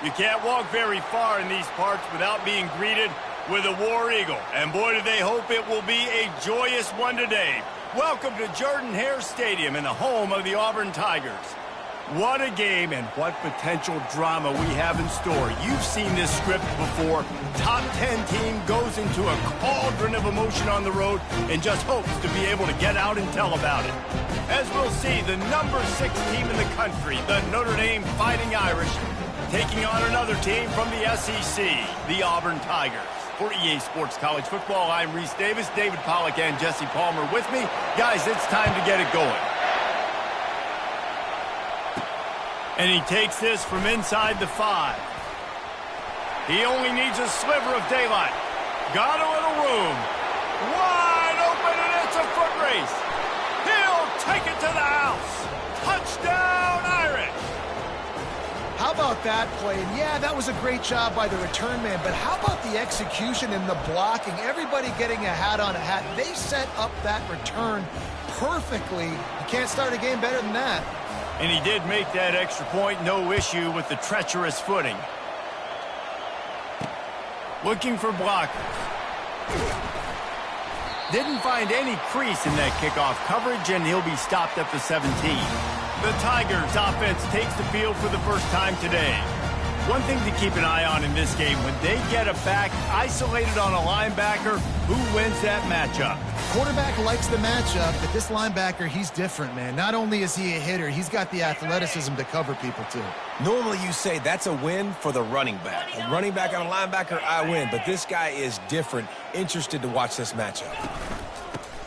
You can't walk very far in these parts without being greeted with a War Eagle. And boy, do they hope it will be a joyous one today. Welcome to Jordan-Hare Stadium in the home of the Auburn Tigers. What a game and what potential drama we have in store. You've seen this script before. Top 10 team goes into a cauldron of emotion on the road and just hopes to be able to get out and tell about it. As we'll see, the number 6 team in the country, the Notre Dame Fighting Irish, taking on another team from the SEC, the Auburn Tigers. For EA Sports College Football, I'm Reese Davis, David Pollack, and Jesse Palmer with me. Guys, it's time to get it going. And he takes this from inside the 5. He only needs a sliver of daylight. Got a little room. Wide open, and it's a foot race. He'll take it to the house. Touchdown, Irish. How about that play? And yeah, that was a great job by the return man, but how about the execution and the blocking? Everybody getting a hat on a hat. They set up that return perfectly. You can't start a game better than that. And he did make that extra point, no issue with the treacherous footing. Looking for blockers. Didn't find any crease in that kickoff coverage, and he'll be stopped at the 17. The Tigers offense takes the field for the first time today. One thing to keep an eye on in this game, when they get a back isolated on a linebacker, who wins that matchup? Quarterback likes the matchup, but this linebacker, he's different, man. Not only is he a hitter, he's got the athleticism to cover people, too. Normally you say that's a win for the running back. A running back on a linebacker, I win. But this guy is different. Interested to watch this matchup.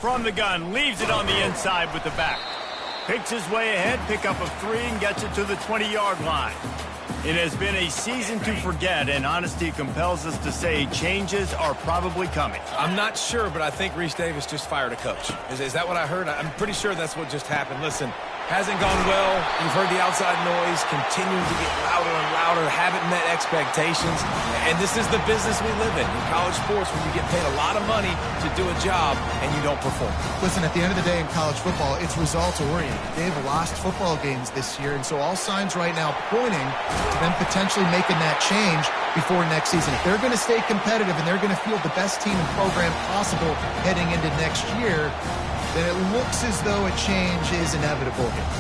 From the gun, leaves it on the inside with the back. Picks his way ahead, pick up a 3, and gets it to the 20-yard line. It has been a season to forget, and honesty compels us to say changes are probably coming. I'm not sure, but I think Reese Davis just fired a coach. Is that what I heard? I'm pretty sure that's what just happened. Listen, hasn't gone well. You've heard the outside noise, continuing to get louder and louder, haven't met expectations. And this is the business we live in college sports, when you get paid a lot of money to do a job and you don't perform. Listen, at the end of the day in college football, it's results-oriented. They've lost football games this year, and so all signs right now pointing to them potentially making that change before next season. If they're going to stay competitive and they're going to field the best team and program possible heading into next year, then it looks as though a change is inevitable here.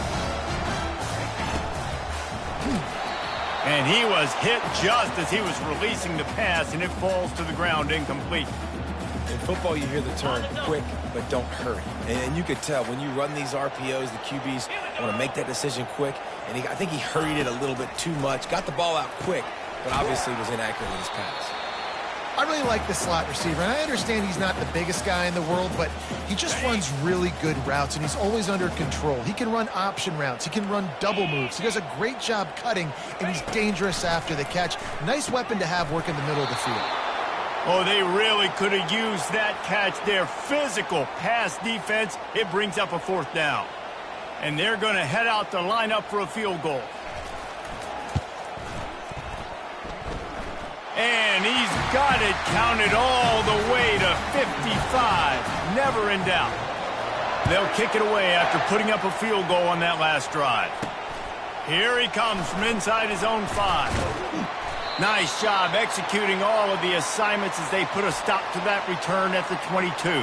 And he was hit just as he was releasing the pass, and it falls to the ground incomplete. In football, you hear the term quick, but don't hurry. And you could tell when you run these RPOs, the QBs want to make that decision quick. And I think he hurried it a little bit too much, got the ball out quick, but obviously was inaccurate with his pass. I really like the slot receiver, and I understand he's not the biggest guy in the world, but he just runs really good routes, and he's always under control. He can run option routes. He can run double moves. He does a great job cutting, and he's dangerous after the catch. Nice weapon to have work in the middle of the field. Oh, they really could have used that catch there. Physical pass defense. It brings up a 4th down. And they're going to head out to line up for a field goal. And he's got it counted all the way to 55. Never in doubt. They'll kick it away after putting up a field goal on that last drive. Here he comes from inside his own 5. Nice job executing all of the assignments as they put a stop to that return at the 22.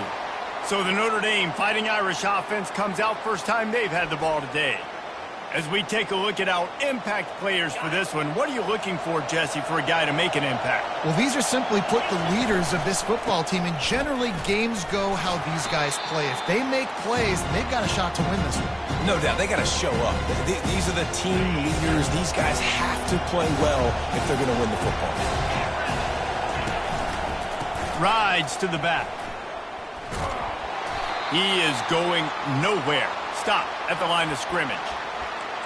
So the Notre Dame Fighting Irish offense comes out first time they've had the ball today. As we take a look at our impact players for this one, what are you looking for, Jesse, for a guy to make an impact? Well, these are simply put the leaders of this football team, and generally games go how these guys play. If they make plays, they've got a shot to win this one. No doubt, they got to show up. These are the team leaders. These guys have to play well if they're going to win the football game. Rides to the back. He is going nowhere. Stop at the line of scrimmage.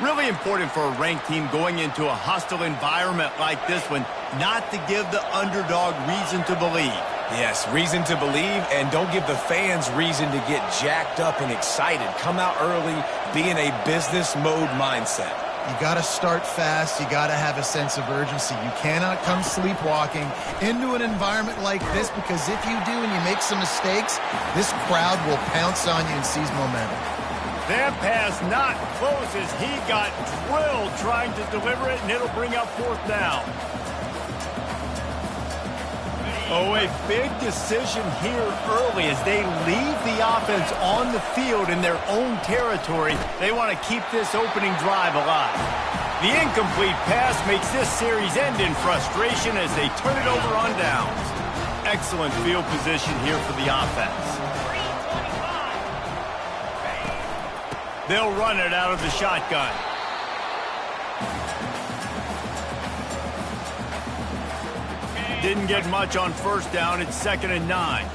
Really important for a ranked team going into a hostile environment like this one, not to give the underdog reason to believe. Yes, reason to believe, and don't give the fans reason to get jacked up and excited. Come out early, be in a business mode mindset. You got to start fast. You got to have a sense of urgency. You cannot come sleepwalking into an environment like this, because if you do and you make some mistakes, this crowd will pounce on you and seize momentum. That pass not close as he got drilled trying to deliver it, and it'll bring up 4th down. Oh, a big decision here early as they leave the offense on the field in their own territory. They want to keep this opening drive alive. The incomplete pass makes this series end in frustration as they turn it over on downs. Excellent field position here for the offense. They'll run it out of the shotgun. Didn't get much on 1st down. It's 2nd and 9.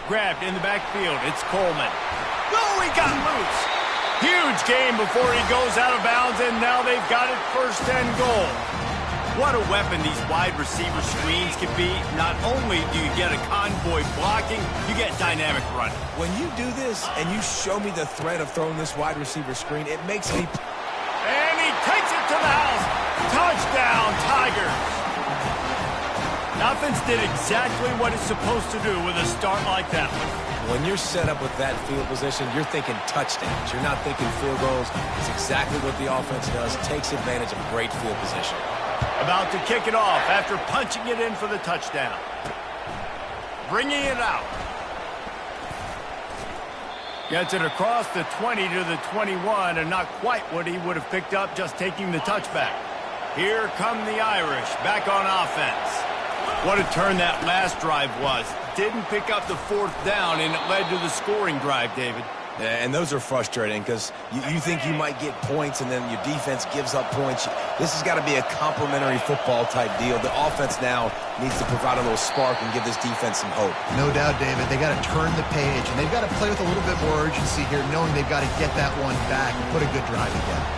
Grabbed in the backfield. It's Coleman. Oh, he got loose. Huge gain before he goes out of bounds, and now they've got it 1st and goal. What a weapon these wide receiver screens can be. Not only do you get a convoy blocking, you get dynamic running. When you do this and you show me the threat of throwing this wide receiver screen, it makes me... And he takes it to the house. Touchdown, Tigers. The offense did exactly what it's supposed to do with a start like that one. When you're set up with that field position, you're thinking touchdowns. You're not thinking field goals. It's exactly what the offense does. Takes advantage of great field position. About to kick it off after punching it in for the touchdown. Bringing it out. Gets it across the 20 to the 21, and not quite what he would have picked up just taking the touchback. Here come the Irish back on offense. What a turn that last drive was. Didn't pick up the 4th down, and it led to the scoring drive, David. Yeah, and those are frustrating because you think you might get points and then your defense gives up points. This has got to be a complementary football type deal. The offense now needs to provide a little spark and give this defense some hope. No doubt, David. They got to turn the page, and they've got to play with a little bit more urgency here, knowing they've got to get that one back and put a good drive together.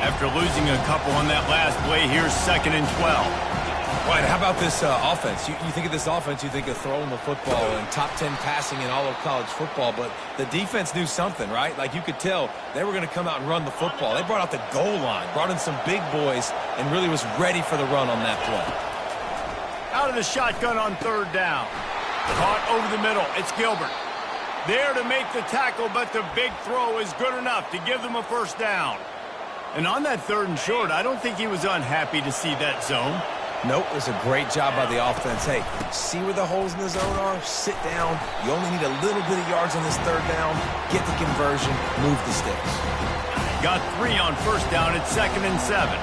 After losing a couple on that last play, here's 2nd and 12. Right, how about this offense? You think of this offense, you think of throwing the football and top 10 passing in all of college football, but the defense knew something, right? Like you could tell they were going to come out and run the football. They brought out the goal line, brought in some big boys, and really was ready for the run on that play. Out of the shotgun on 3rd down. Caught over the middle. It's Gilbert. There to make the tackle, but the big throw is good enough to give them a 1st down. And on that 3rd and short, I don't think he was unhappy to see that zone. Nope, it was a great job by the offense. Hey, see where the holes in the zone are? Sit down. You only need a little bit of yards on this 3rd down. Get the conversion. Move the sticks. Got 3 on 1st down. It's 2nd and 7.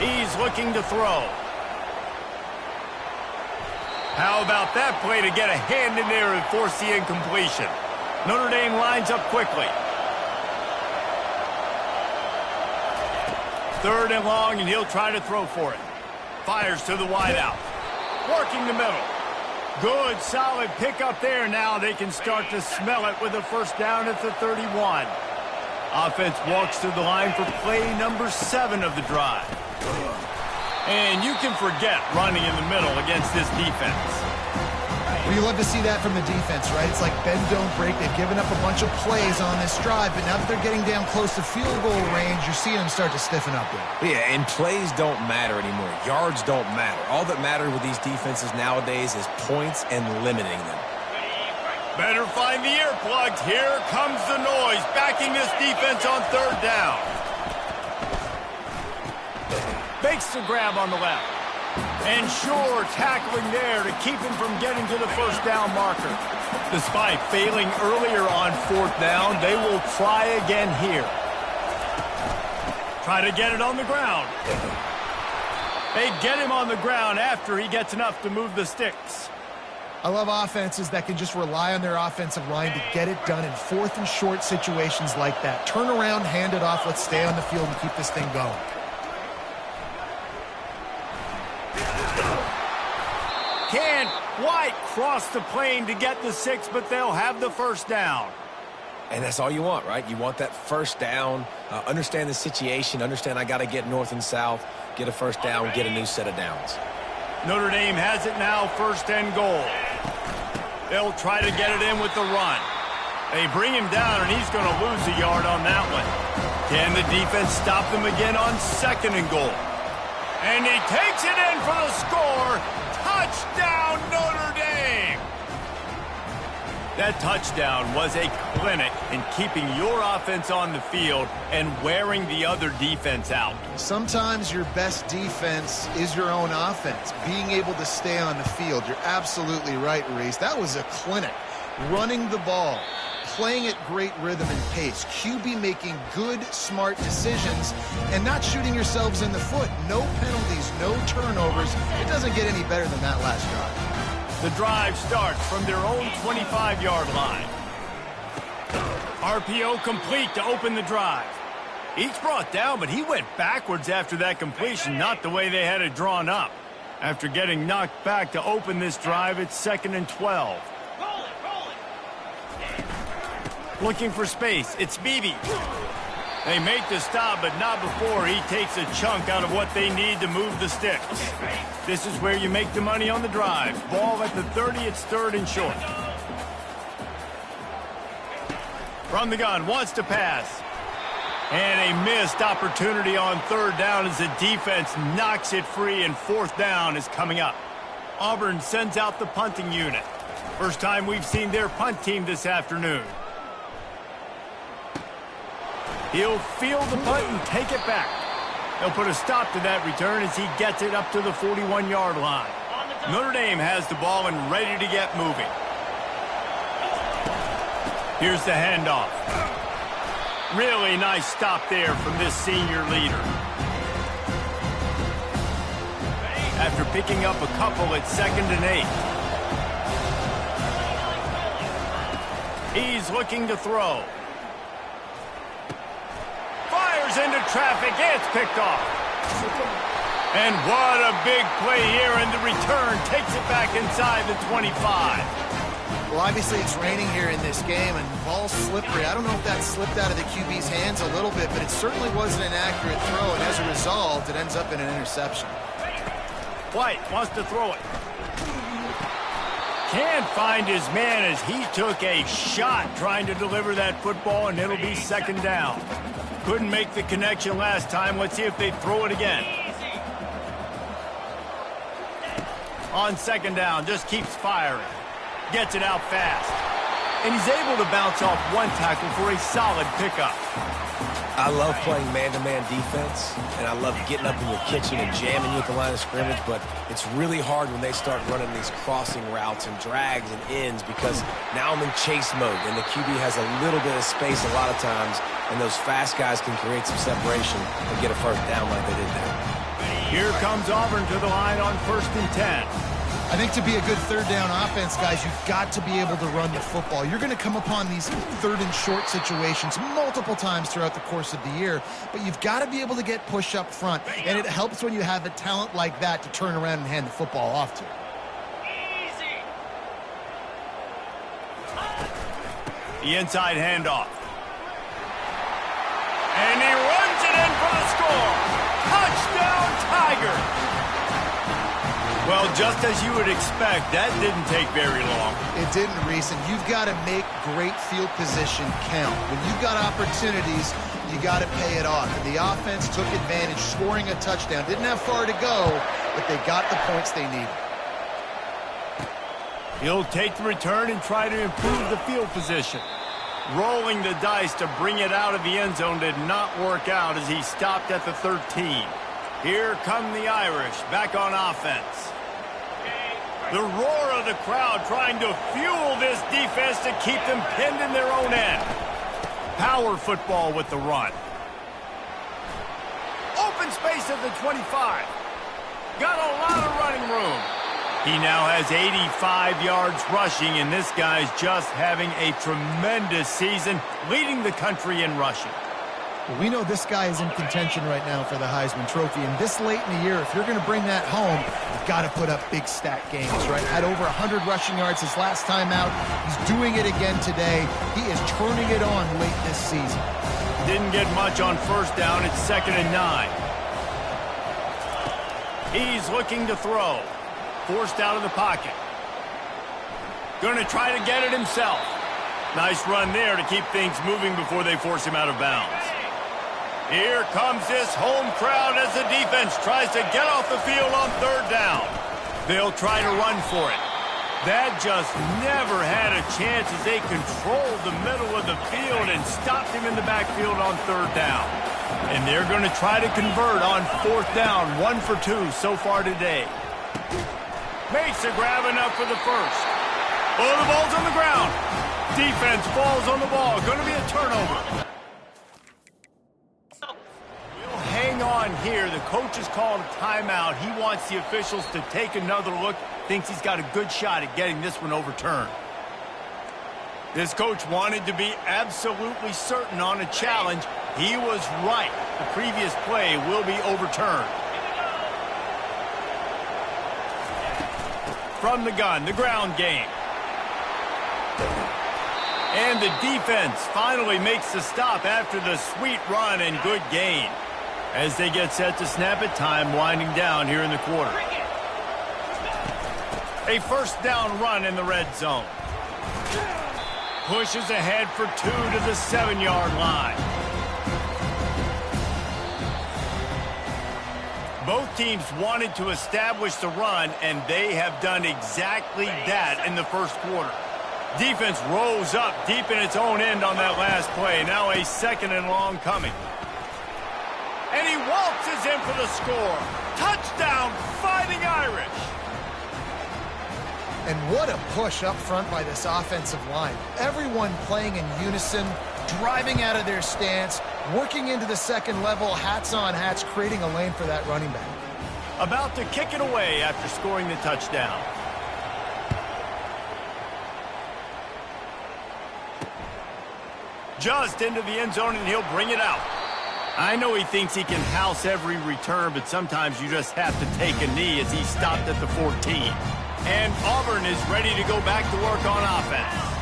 He's looking to throw. How about that play to get a hand in there and force the incompletion? Notre Dame lines up quickly. 3rd and long, and he'll try to throw for it. Fires to the wideout. Working the middle. Good, solid pickup there. Now they can start to smell it with a 1st down at the 31. Offense walks to the line for play number 7 of the drive. And you can forget running in the middle against this defense. Well, you love to see that from the defense, right? It's like bend, don't break. They've given up a bunch of plays on this drive, but now that they're getting down close to field goal range, you're seeing them start to stiffen up there. Yeah, and plays don't matter anymore. Yards don't matter. All that matters with these defenses nowadays is points and limiting them. Better find the earplugs. Here comes the noise, backing this defense on 3rd down. Makes the grab on the left. And sure, tackling there to keep him from getting to the 1st down marker. Despite failing earlier on 4th down, they will try again here. Try to get it on the ground. They get him on the ground after he gets enough to move the sticks. I love offenses that can just rely on their offensive line to get it done in 4th and short situations like that. Turn around, hand it off, let's stay on the field and keep this thing going. Can't quite cross the plane to get the 6, but they'll have the 1st down. And that's all you want, right? You want that 1st down, understand the situation, understand I got to get north and south, get a 1st down, get a new set of downs. Notre Dame has it now, 1st and goal. They'll try to get it in with the run. They bring him down, and he's going to lose a yard on that one. Can the defense stop them again on 2nd and goal? And he takes it in for the That touchdown was a clinic in keeping your offense on the field and wearing the other defense out. Sometimes your best defense is your own offense, being able to stay on the field. You're absolutely right, Reese. That was a clinic. Running the ball, playing at great rhythm and pace, QB making good, smart decisions, and not shooting yourselves in the foot. No penalties, no turnovers. It doesn't get any better than that last drive. The drive starts from their own 25-yard line. RPO complete to open the drive. Each brought down, but he went backwards after that completion, not the way they had it drawn up. After getting knocked back to open this drive, it's 2nd and 12. Looking for space, it's Beebe. They make the stop, but not before he takes a chunk out of what they need to move the sticks. This is where you make the money on the drive. Ball at the 30, it's 3rd and short. From the gun, wants to pass. And a missed opportunity on 3rd down as the defense knocks it free, and 4th down is coming up. Auburn sends out the punting unit. First time we've seen their punt team this afternoon. He'll field the punt and take it back. They'll put a stop to that return as he gets it up to the 41-yard line. Notre Dame has the ball and ready to get moving. Here's the handoff. Really nice stop there from this senior leader. After picking up a couple, it's 2nd and 8. He's looking to throw. Fires into traffic. It's picked off. And what a big play here, and the return takes it back inside the 25. Well, obviously it's raining here in this game, and the ball's slippery. I don't know if that slipped out of the QB's hands a little bit, but it certainly wasn't an accurate throw, and as a result, it ends up in an interception. White wants to throw it. Can't find his man as he took a shot trying to deliver that football, and it'll be 2nd down. Couldn't make the connection last time. Let's see if they throw it again. On 2nd down, just keeps firing. Gets it out fast. And he's able to bounce off one tackle for a solid pickup. I love playing man-to-man defense, and I love getting up in your kitchen and jamming you at the line of scrimmage, but it's really hard when they start running these crossing routes and drags and ends because now I'm in chase mode, and the QB has a little bit of space a lot of times, and those fast guys can create some separation and get a 1st down like they did there. Here comes Auburn to the line on 1st and 10. I think to be a good 3rd down offense, guys, you've got to be able to run the football. You're going to come upon these 3rd and short situations multiple times throughout the course of the year, but you've got to be able to get push up front, and it helps when you have a talent like that to turn around and hand the football off to. The inside handoff. And he runs it in for the score. Touchdown, Tiger. Well, just as you would expect, that didn't take very long. It didn't, Reese, and you've got to make great field position count. When you've got opportunities, you got to pay it off. And the offense took advantage, scoring a touchdown. Didn't have far to go, but they got the points they needed. He'll take the return and try to improve the field position. Rolling the dice to bring it out of the end zone did not work out as he stopped at the 13. Here come the Irish back on offense. The roar of the crowd trying to fuel this defense to keep them pinned in their own end. Power football with the run. Open space at the 25. Got a lot of running room. He now has 85 yards rushing, and this guy's just having a tremendous season, leading the country in rushing. Well, we know this guy is in contention right now for the Heisman Trophy, and this late in the year, if you're going to bring that home, you've got to put up big stat games, right? Had over 100 rushing yards his last time out. He's doing it again today. He is turning it on late this season. Didn't get much on 1st down. It's 2nd and 9. He's looking to throw. Forced out of the pocket. Going to try to get it himself. Nice run there to keep things moving before they force him out of bounds. Here comes this home crowd as the defense tries to get off the field on 3rd down. They'll try to run for it. That just never had a chance as they controlled the middle of the field and stopped him in the backfield on 3rd down. And they're going to try to convert on 4th down, 1 for 2 so far today. Makes a grab enough for the first. Oh, the ball's on the ground. Defense falls on the ball. Going to be a turnover. We'll hang on here. The coach has called a timeout. He wants the officials to take another look. Thinks he's got a good shot at getting this one overturned. This coach wanted to be absolutely certain on a challenge. He was right. The previous play will be overturned. From the gun, the ground game. And the defense finally makes the stop after the sweet run and good gain. As they get set to snap it, time winding down here in the quarter. A 1st down run in the red zone. Pushes ahead for 2 to the 7-yard line. Both teams wanted to establish the run, and they have done exactly that in the first quarter. Defense rose up deep in its own end on that last play. Now a 2nd and long coming. And he waltzes in for the score. Touchdown, Fighting Irish. And what a push up front by this offensive line. Everyone playing in unison, driving out of their stance, working into the 2nd level, hats on hats, creating a lane for that running back. About to kick it away after scoring the touchdown. Just into the end zone, and he'll bring it out. I know he thinks he can house every return, but sometimes you just have to take a knee as he stopped at the 14. And Auburn is ready to go back to work on offense.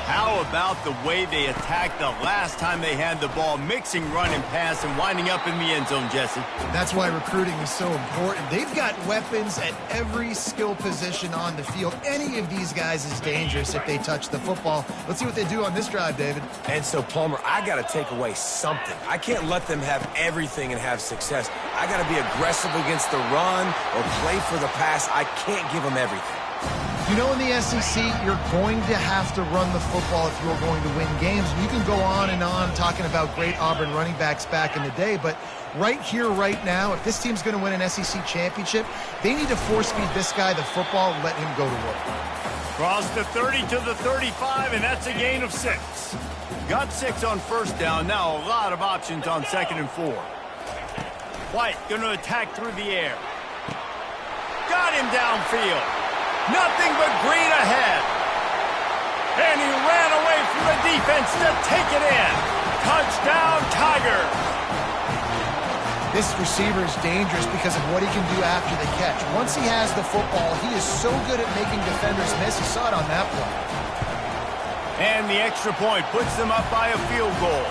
How about the way they attacked the last time they had the ball, mixing run and pass and winding up in the end zone, Jesse? That's why recruiting is so important. They've got weapons at every skill position on the field. Any of these guys is dangerous if they touch the football. Let's see what they do on this drive, David. And so, Palmer, I got to take away something. I can't let them have everything and have success. I got to be aggressive against the run or play for the pass. I can't give them everything. You know, in the SEC, you're going to have to run the football if you're going to win games. You can go on and on talking about great Auburn running backs back in the day, but right here, right now, if this team's going to win an SEC championship, they need to force-feed this guy the football and let him go to work. Cross the 30 to the 35, and that's a gain of 6. Got 6 on 1st down. Now a lot of options on 2nd and 4. White going to attack through the air. Got him downfield. Nothing but green ahead. And he ran away from the defense to take it in. Touchdown, Tigers. This receiver is dangerous because of what he can do after the catch. Once he has the football, he is so good at making defenders miss. You saw it on that play. And the extra point puts them up by a field goal.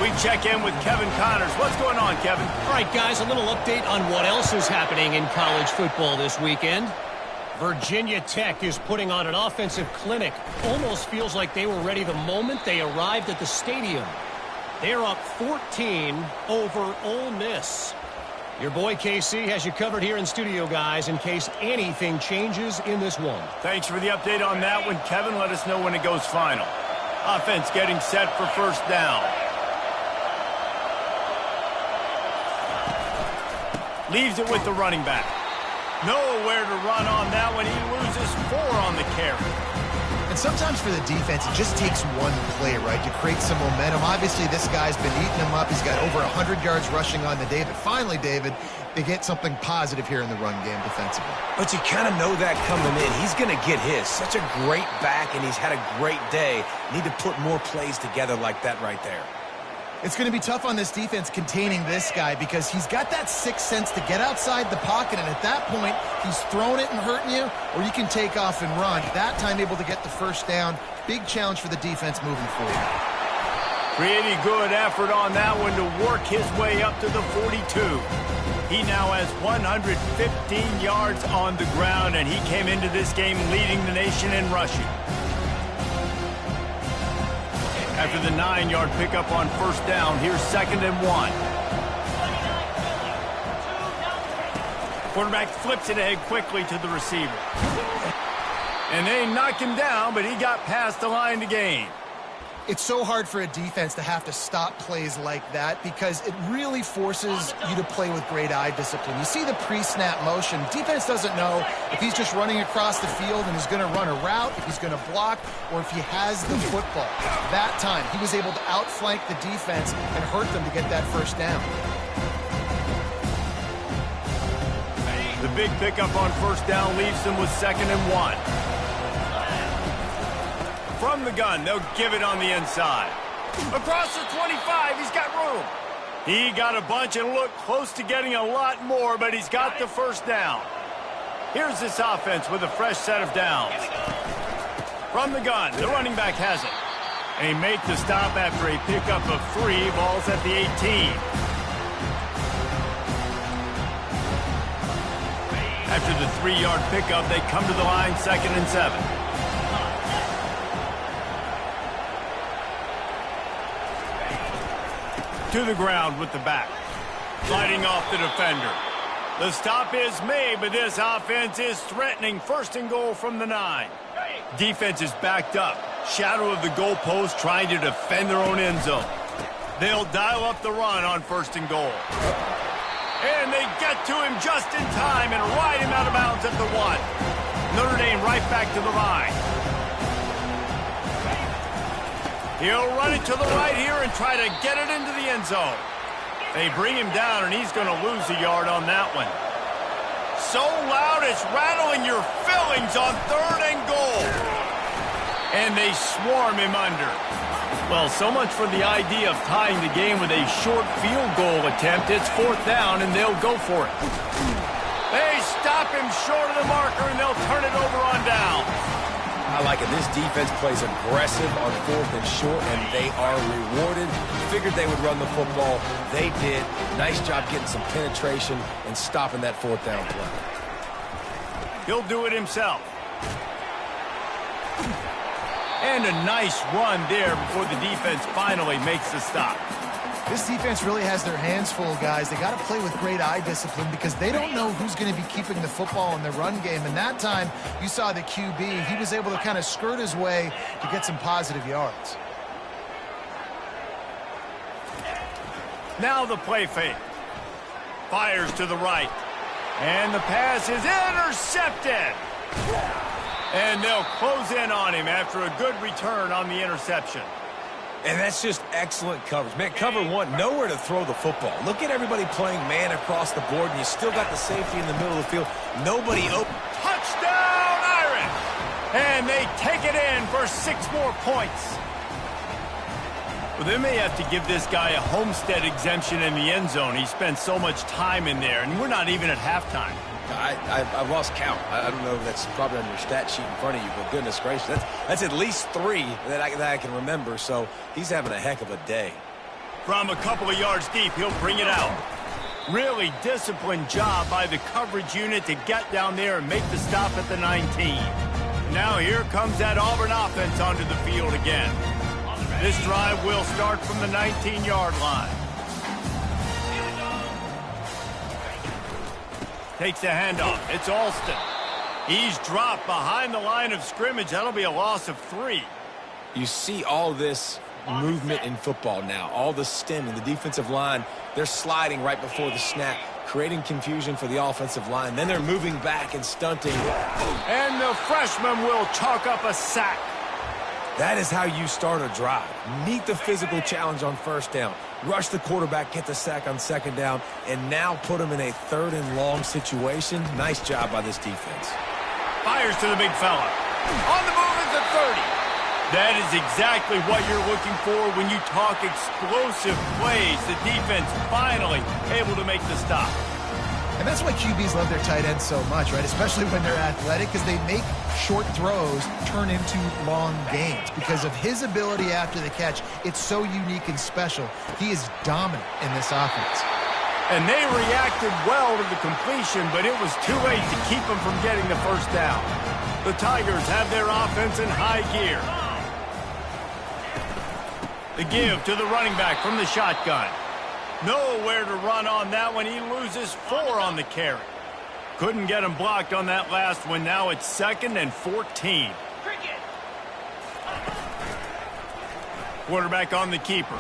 We check in with Kevin Connors. What's going on, Kevin? All right, guys, a little update on what else is happening in college football this weekend. Virginia Tech is putting on an offensive clinic. Almost feels like they were ready the moment they arrived at the stadium. They're up 14 over Ole Miss. Your boy KC has you covered here in studio, guys, in case anything changes in this one. Thanks for the update on that one, Kevin. Let us know when it goes final. Offense getting set for 1st down. Leaves it with the running back. Nowhere to run on that one. He loses 4 on the carry. And sometimes for the defense, it just takes one play, right, to create some momentum. Obviously, this guy's been eating them up. He's got over 100 yards rushing on the day. But finally, David, they get something positive here in the run game defensively. But you kind of know that coming in. He's going to get his. Such a great back, and he's had a great day. Need to put more plays together like that right there. It's going to be tough on this defense containing this guy because he's got that sixth sense to get outside the pocket, and at that point, he's throwing it and hurting you, or you can take off and run. That time able to get the 1st down. Big challenge for the defense moving forward. Pretty good effort on that one to work his way up to the 42. He now has 115 yards on the ground, and he came into this game leading the nation in rushing. After the 9-yard pickup on 1st down, here's 2nd and 1. Quarterback flips it ahead quickly to the receiver. And they knock him down, but he got past the line to gain. It's so hard for a defense to have to stop plays like that because it really forces you to play with great eye discipline. You see the pre-snap motion. Defense doesn't know if he's just running across the field and is going to run a route, if he's going to block, or if he has the football. That time, he was able to outflank the defense and hurt them to get that first down. The big pickup on first down leaves them with 2nd and 1. From the gun, they'll give it on the inside. Across the 25, he's got room. He got a bunch and looked close to getting a lot more, but he's got the first down. Here's this offense with a fresh set of downs. From the gun, the running back has it. And he makes the stop after a pickup of 3, balls at the 18. After the 3-yard pickup, they come to the line 2nd and 7. To the ground with the back. Fighting off the defender. The stop is made, but this offense is threatening 1st and goal from the 9. Defense is backed up. Shadow of the goalpost trying to defend their own end zone. They'll dial up the run on 1st and goal. And they get to him just in time and ride him out of bounds at the 1. Notre Dame right back to the line. He'll run it to the right here and try to get it into the end zone. They bring him down, and he's going to lose a yard on that one. So loud it's rattling your fillings on 3rd and goal. And they swarm him under. Well, so much for the idea of tying the game with a short field goal attempt. It's 4th down, and they'll go for it. They stop him short of the marker, and they'll turn it over on down. I like it. This defense plays aggressive on 4th and short, and they are rewarded. Figured they would run the football. They did. Nice job getting some penetration and stopping that 4th down play. He'll do it himself. And a nice run there before the defense finally makes the stop. This defense really has their hands full, guys. They got to play with great eye discipline because they don't know who's going to be keeping the football in the run game. And that time, you saw the QB. He was able to kind of skirt his way to get some positive yards. Now the play fake. Fires to the right. And the pass is intercepted. And they'll close in on him after a good return on the interception. And that's just excellent coverage. Man, cover 1, nowhere to throw the football. Look at everybody playing man across the board, and you still got the safety in the middle of the field. Nobody open. Touchdown, Irish! And they take it in for 6 more points. Well, they may have to give this guy a homestead exemption in the end zone. He spent so much time in there, and we're not even at halftime. I've lost count. I don't know if that's probably on your stat sheet in front of you, but goodness gracious, that's at least 3 that I can remember, so he's having a heck of a day. From a couple of yards deep, he'll bring it out. Really disciplined job by the coverage unit to get down there and make the stop at the 19. Now here comes that Auburn offense onto the field again. This drive will start from the 19-yard line. Takes the handoff. It's Alston. He's dropped behind the line of scrimmage. That'll be a loss of 3. You see all this movement in football now. All the stemming. The defensive line, they're sliding right before the snap, creating confusion for the offensive line. Then they're moving back and stunting. And the freshman will chalk up a sack. That is how you start a drive. Meet the physical challenge on 1st down. Rush the quarterback, get the sack on 2nd down, and now put him in a 3rd and long situation. Nice job by this defense. Fires to the big fella. On the move at the 30. That is exactly what you're looking for when you talk explosive plays. The defense finally able to make the stop. And that's why QBs love their tight ends so much, right? Especially when they're athletic, because they make short throws turn into long gains. Because of his ability after the catch, it's so unique and special. He is dominant in this offense. And they reacted well to the completion, but it was too late to keep them from getting the first down. The Tigers have their offense in high gear. The give to the running back from the shotgun. Nowhere to run on that one. He loses 4 on the carry. Couldn't get him blocked on that last one. Now it's 2nd and 14. Quarterback on the keeper.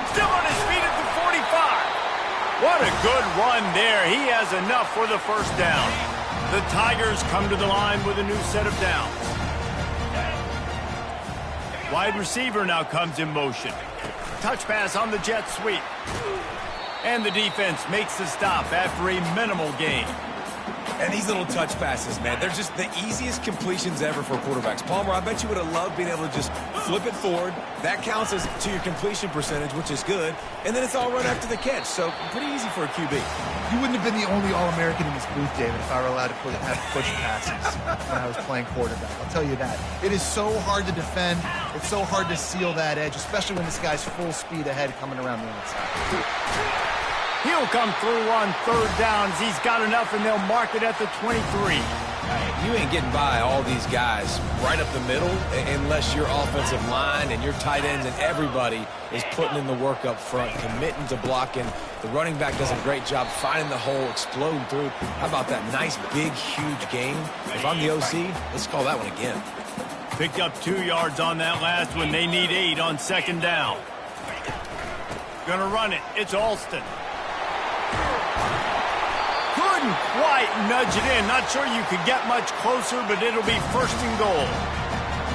Still on his feet at the 45. What a good run there. He has enough for the first down. The Tigers come to the line with a new set of downs. Wide receiver now comes in motion. Touch pass on the jet sweep. And the defense makes the stop after a minimal gain. And these little touch passes, man, they're just the easiest completions ever for quarterbacks. Palmer, I bet you would have loved being able to just flip it forward. That counts as to your completion percentage, which is good. And then it's all run after the catch. So pretty easy for a QB. You wouldn't have been the only All-American in this booth, David, if I were allowed to have push passes when I was playing quarterback. I'll tell you that. It is so hard to defend. It's so hard to seal that edge, especially when this guy's full speed ahead coming around the outside. He'll come through on 3rd downs. He's got enough, and they'll mark it at the 23. You ain't getting by all these guys right up the middle unless your offensive line and your tight ends and everybody is putting in the work up front, committing to blocking. The running back does a great job finding the hole, exploding through. How about that nice, big, huge gain? If I'm the OC, let's call that one again. Picked up 2 yards on that last one. They need 8 on 2nd down. Gonna run it. It's Alston. Couldn't quite nudge it in. Not sure you could get much closer, but it'll be 1st and goal.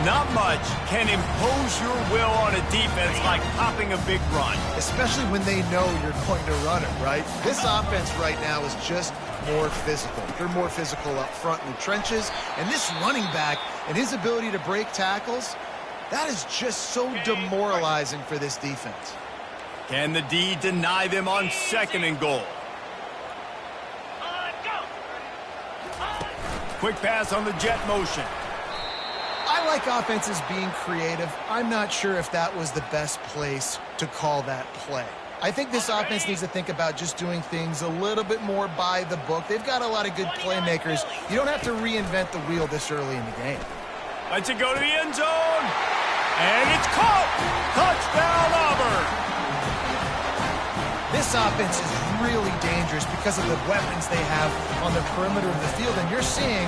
Not much can impose your will on a defense like popping a big run. Especially when they know you're going to run it, right? This offense right now is just more physical. They're more physical up front in the trenches. And this running back and his ability to break tackles, that is just so demoralizing for this defense. Can the D deny them on 2nd and goal? Quick pass on the jet motion. I like offenses being creative. I'm not sure if that was the best place to call that play. I think this offense needs to think about just doing things a little bit more by the book. They've got a lot of good playmakers. You don't have to reinvent the wheel this early in the game. Lets it go to the end zone. And it's caught. Touchdown, Auburn. This offense is really dangerous because of the weapons they have on the perimeter of the field. And you're seeing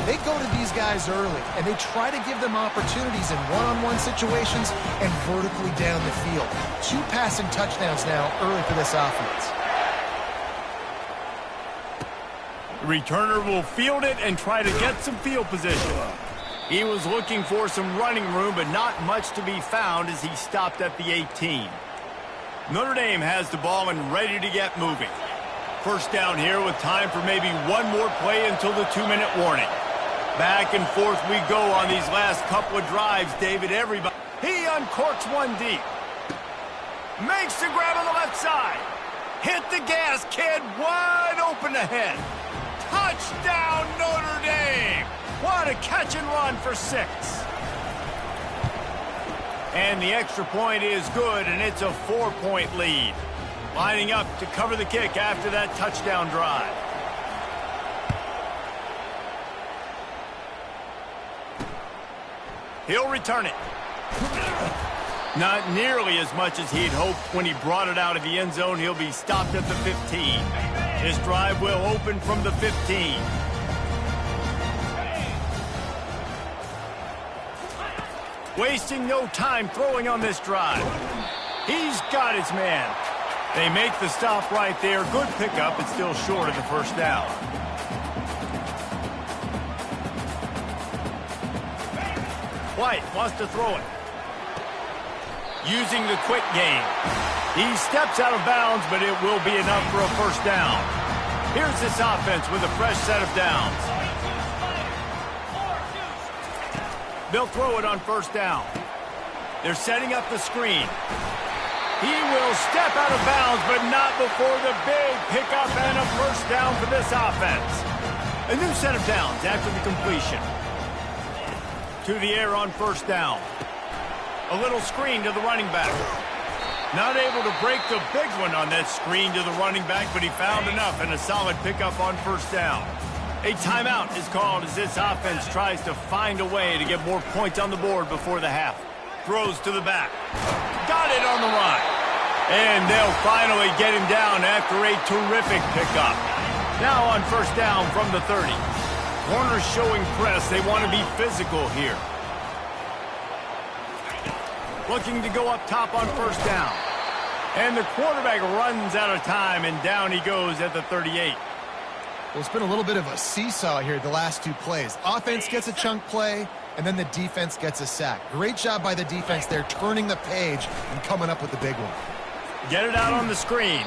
they go to these guys early, and they try to give them opportunities in one-on-one situations and vertically down the field. 2 passing touchdowns now early for this offense. The returner will field it and try to get some field position. He was looking for some running room, but not much to be found as he stopped at the 18. Notre Dame has the ball and ready to get moving. 1st down here with time for maybe one more play until the 2-minute warning. Back and forth we go on these last couple of drives, David. Everybody. He uncorks one deep. Makes the grab on the left side. Hit the gas, kid. Wide open ahead. Touchdown, Notre Dame. What a catch and run for 6. And the extra point is good, and it's a 4-point lead. Lining up to cover the kick after that touchdown drive. He'll return it. Not nearly as much as he'd hoped when he brought it out of the end zone. He'll be stopped at the 15. His drive will open from the 15. Wasting no time throwing on this drive. He's got his man. They make the stop right there. Good pickup. It's still short of the 1st down. White wants to throw it. Using the quick game. He steps out of bounds, but it will be enough for a 1st down. Here's this offense with a fresh set of downs. They'll throw it on 1st down. They're setting up the screen. He will step out of bounds, but not before the big pickup and a 1st down for this offense. A new set of downs after the completion. To the air on 1st down. A little screen to the running back. Not able to break the big one on that screen to the running back, but he found enough and a solid pickup on 1st down. A timeout is called as this offense tries to find a way to get more points on the board before the half. Throws to the back. Got it on the run. And they'll finally get him down after a terrific pickup. Now on first down from the 30. Corners showing press. They want to be physical here. Looking to go up top on first down. And the quarterback runs out of time, and down he goes at the 38. Well, it's been a little bit of a seesaw here the last two plays. Offense gets a chunk play, and then the defense gets a sack. Great job by the defense there, turning the page and coming up with the big one. Get it out on the screen.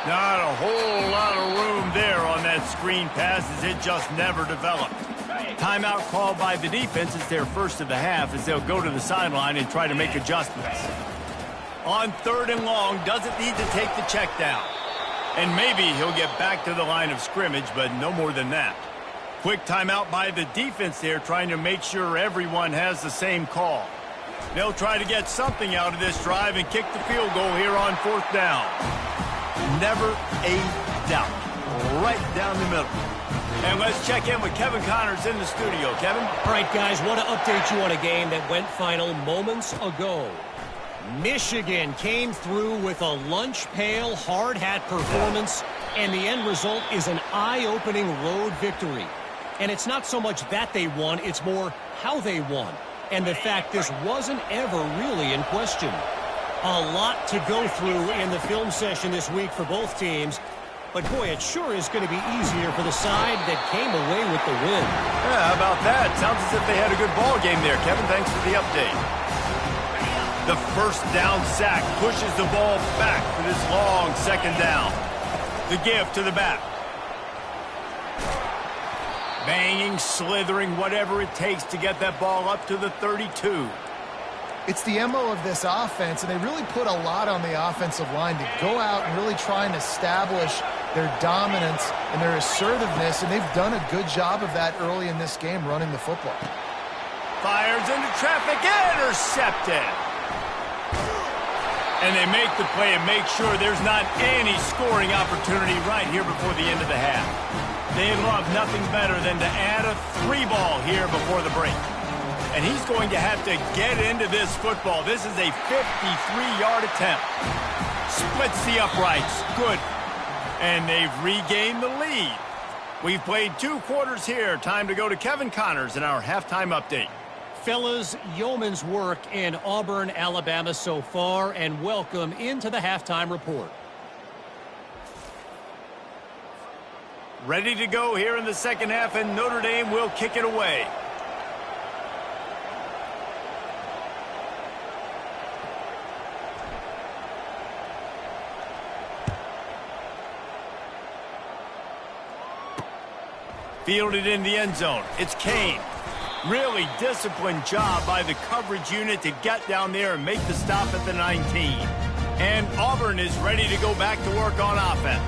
Not a whole lot of room there on that screen pass, as it just never developed. Timeout called by the defense. It's their first of the half, as they'll go to the sideline and try to make adjustments. On third and long, doesn't need to take the check down. And maybe he'll get back to the line of scrimmage, but no more than that. Quick timeout by the defense there, trying to make sure everyone has the same call. They'll try to get something out of this drive and kick the field goal here on fourth down. Never a doubt. Right down the middle. And let's check in with Kevin Connors in the studio. Kevin? All right, guys, want to update you on a game that went final moments ago. Michigan came through with a lunch pail, hard hat performance, and the end result is an eye-opening road victory. And it's not so much that they won, it's more how they won. And the fact this wasn't ever really in question. A lot to go through in the film session this week for both teams. But, boy, it sure is going to be easier for the side that came away with the win. Yeah, how about that? Sounds as if they had a good ball game there, Kevin. Thanks for the update. The first down sack pushes the ball back for this long second down. The give to the back. Banging, slithering, whatever it takes to get that ball up to the 32. It's the MO of this offense, and they really put a lot on the offensive line to go out and really try and establish their dominance and their assertiveness, and they've done a good job of that early in this game running the football. Fires into traffic, intercepted. And they make the play and make sure there's not any scoring opportunity right here before the end of the half. They love nothing better than to add a 3-ball here before the break. And he's going to have to get into this football. This is a 53-yard attempt. Splits the uprights. Good. And they've regained the lead. We've played 2 quarters here. Time to go to Kevin Connors in our halftime update. Fellas, yeoman's work in Auburn, Alabama so far, and welcome into the halftime report. Ready to go here in the second half, and Notre Dame will kick it away. Fielded in the end zone. It's Kane. Really disciplined job by the coverage unit to get down there and make the stop at the 19. And Auburn is ready to go back to work on offense.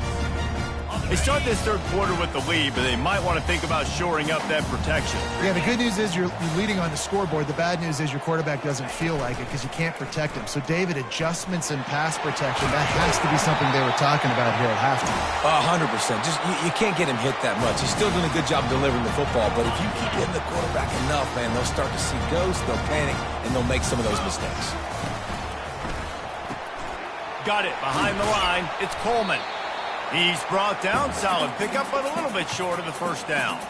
They start this third quarter with the lead, but they might want to think about shoring up that protection. Yeah, the good news is you're leading on the scoreboard. The bad news is your quarterback doesn't feel like it because you can't protect him. So, David, adjustments in pass protection, that has to be something they were talking about here at halftime. 100%. Just you can't get him hit that much. He's still doing a good job delivering the football, but if you keep hitting the quarterback enough, man, they'll start to see ghosts, they'll panic, and they'll make some of those mistakes. Got it behind the line. It's Coleman. He's brought down. Solid pickup, but a little bit short of the first down.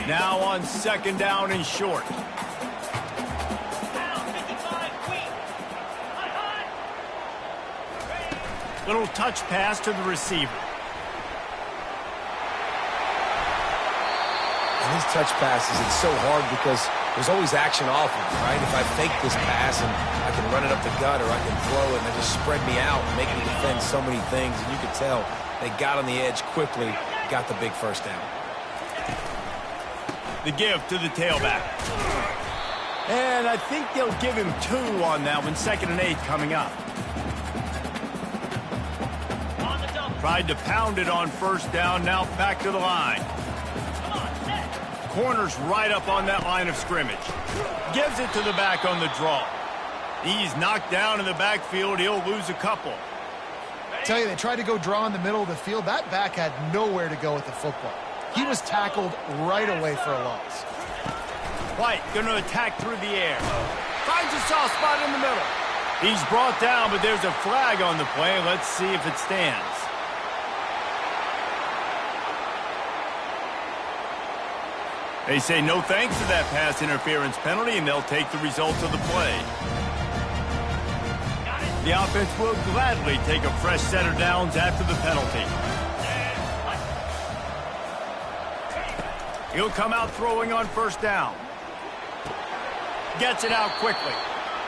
Now on second down and short. Little touch pass to the receiver. And these touch passes, it's so hard because there's always action off of it, right? If I fake this pass and I can run it up the gut or I can throw it and they just spread me out and make me defend so many things, and you can tell they got on the edge quickly, got the big first down. The give to the tailback. And I think they'll give him 2 on that one. 2nd and 8 coming up. Tried to pound it on first down, now back to the line. Corner's right up on that line of scrimmage. Gives it to the back on the draw. He's knocked down in the backfield. He'll lose a couple. Tell you, they tried to go draw in the middle of the field. That back had nowhere to go with the football. He was tackled right away for a loss. White going to attack through the air. Finds a soft spot in the middle. He's brought down, but there's a flag on the play. Let's see if it stands. They say no thanks to that pass interference penalty, and they'll take the results of the play. The offense will gladly take a fresh set of downs after the penalty. He'll come out throwing on first down. Gets it out quickly.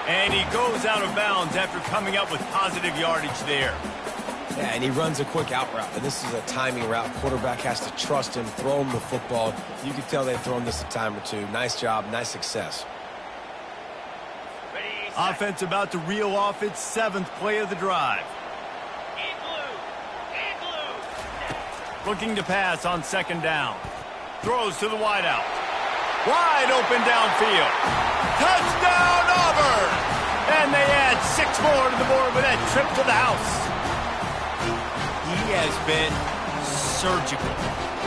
And he goes out of bounds after coming up with positive yardage there. Yeah, and he runs a quick out route. And this is a timing route. Quarterback has to trust him, throw him the football. You can tell they've thrown this a time or two. Nice job, nice success. Offense about to reel off its 7th play of the drive. Looking to pass on second down. Throws to the wideout. Wide open downfield. Touchdown, Auburn! And they add 6 more to the board with that trip to the house. He has been surgical.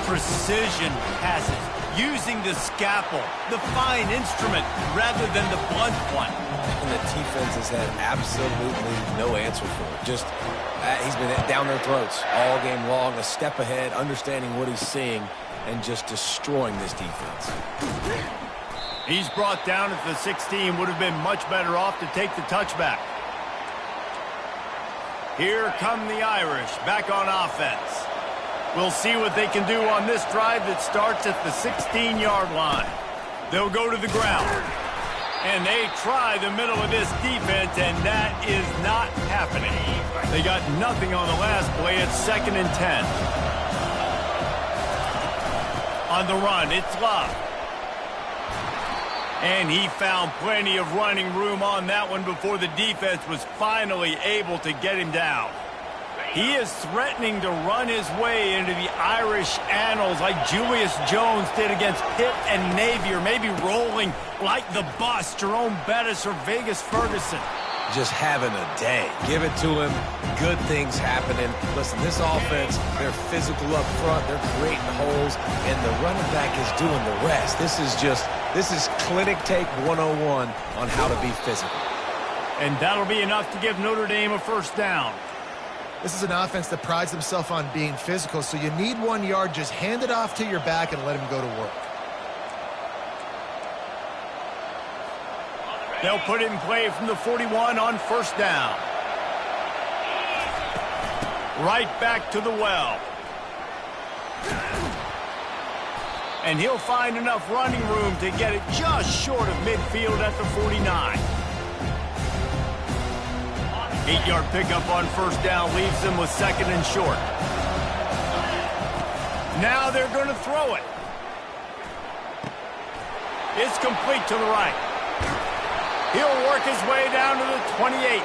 Precision passes. Using the scalpel, the fine instrument, rather than the blunt one. And the defense has had absolutely no answer for it. Just, he's been down their throats all game long, a step ahead, understanding what he's seeing, and just destroying this defense. He's brought down at the 16. Would have been much better off to take the touchback. Here come the Irish back on offense. We'll see what they can do on this drive that starts at the 16-yard line. They'll go to the ground. And they try the middle of this defense, and that is not happening. They got nothing on the last play. It's 2nd and 10. On the run, it's Love. And he found plenty of running room on that one before the defense was finally able to get him down. He is threatening to run his way into the Irish annals like Julius Jones did against Pitt and Navy, or maybe rolling like the bus, Jerome Bettis or Vegas Ferguson. Just having a day. Give it to him. Good things happening. Listen, this offense, they're physical up front. They're creating holes, and the running back is doing the rest. This is clinic take 101 on how to be physical. And that'll be enough to give Notre Dame a first down. This is an offense that prides themselves on being physical, so you need 1 yard. Just hand it off to your back and let him go to work. They'll put it in play from the 41 on first down. Right back to the well. And he'll find enough running room to get it just short of midfield at the 49. 8-yard pickup on first down leaves them with 2nd and short. Now they're going to throw it. It's complete to the right. He'll work his way down to the 28.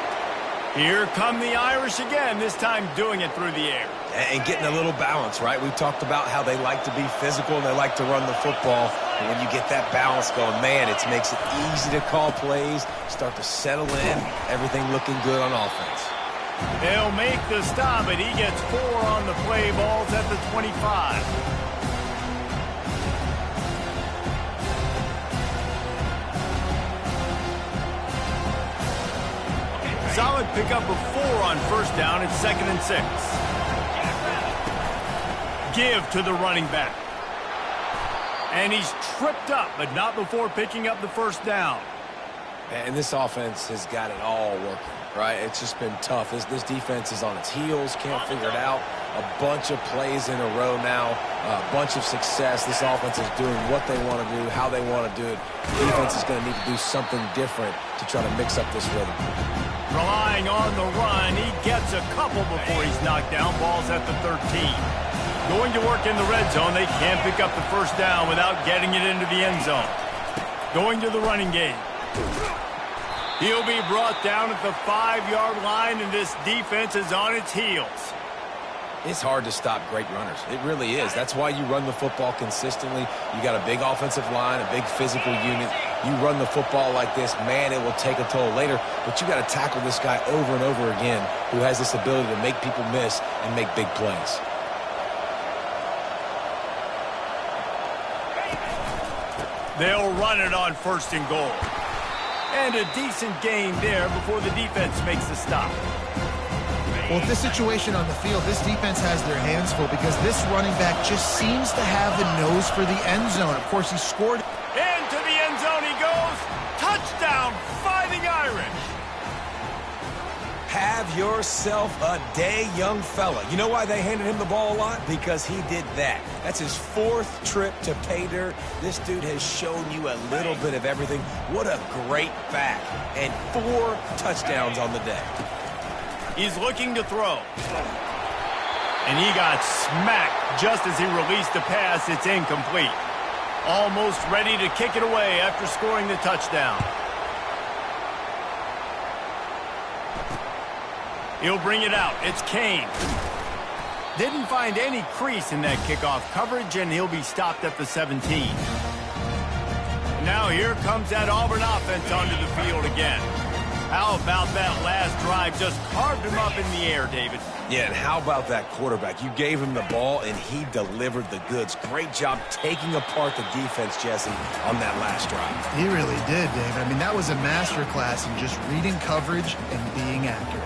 Here come the Irish again, this time doing it through the air. And getting a little balance, right? We talked about how they like to be physical and they like to run the football. And when you get that balance going, man, it makes it easy to call plays, start to settle in, everything looking good on offense. They'll make the stop, and he gets 4 on the play. Balls at the 25. Solid pickup of 4 on first down. It's 2nd and 6. Give to the running back. And he's tripped up, but not before picking up the first down. And this offense has got it all working, right? It's just been tough. This defense is on its heels, can't figure it out. A bunch of plays in a row now, a bunch of success. This offense is doing what they want to do, how they want to do it. The defense is going to need to do something different to try to mix up this rhythm. Relying on the run, he gets a couple before he's knocked down. Balls at the 13. Going to work in the red zone. They can't pick up the first down without getting it into the end zone. Going to the running game. He'll be brought down at the 5-yard line, and this defense is on its heels. It's hard to stop great runners. It really is. That's why you run the football consistently. You got a big offensive line, a big physical unit. You run the football like this, man, it will take a toll later. But you got to tackle this guy over and over again who has this ability to make people miss and make big plays. They'll run it on 1st and goal. And a decent gain there before the defense makes the stop. Well, with this situation on the field, this defense has their hands full because this running back just seems to have the nose for the end zone. Of course, he scored. Into the end zone he goes. Touchdown, Fighting Irish. Have yourself a day, young fella. You know why they handed him the ball a lot? Because he did that. That's his 4th trip to pay dirt. This dude has shown you a little bit of everything. What a great back. And 4 touchdowns on the day. He's looking to throw. And he got smacked just as he released the pass. It's incomplete. Almost ready to kick it away after scoring the touchdown. He'll bring it out. It's Kane. Didn't find any crease in that kickoff coverage, and he'll be stopped at the 17. Now here comes that Auburn offense onto the field again. How about that last drive? Just carved him up in the air, David. Yeah, and how about that quarterback? You gave him the ball, and he delivered the goods. Great job taking apart the defense, Jesse, on that last drive. He really did, David. I mean, that was a masterclass in just reading coverage and being accurate.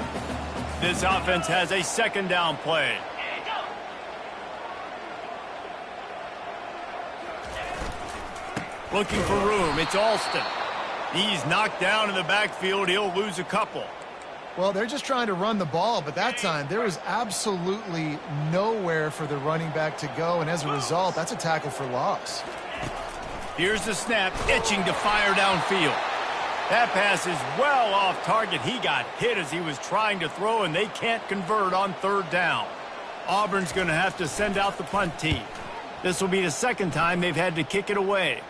This offense has a 2nd down play. Looking for room. It's Alston. He's knocked down in the backfield. He'll lose a couple. Well, they're just trying to run the ball, but that time there was absolutely nowhere for the running back to go, and as a result, that's a tackle for loss. Here's the snap, itching to fire downfield. That pass is well off target. He got hit as he was trying to throw, and they can't convert on 3rd down. Auburn's going to have to send out the punt team. This will be the 2nd time they've had to kick it away.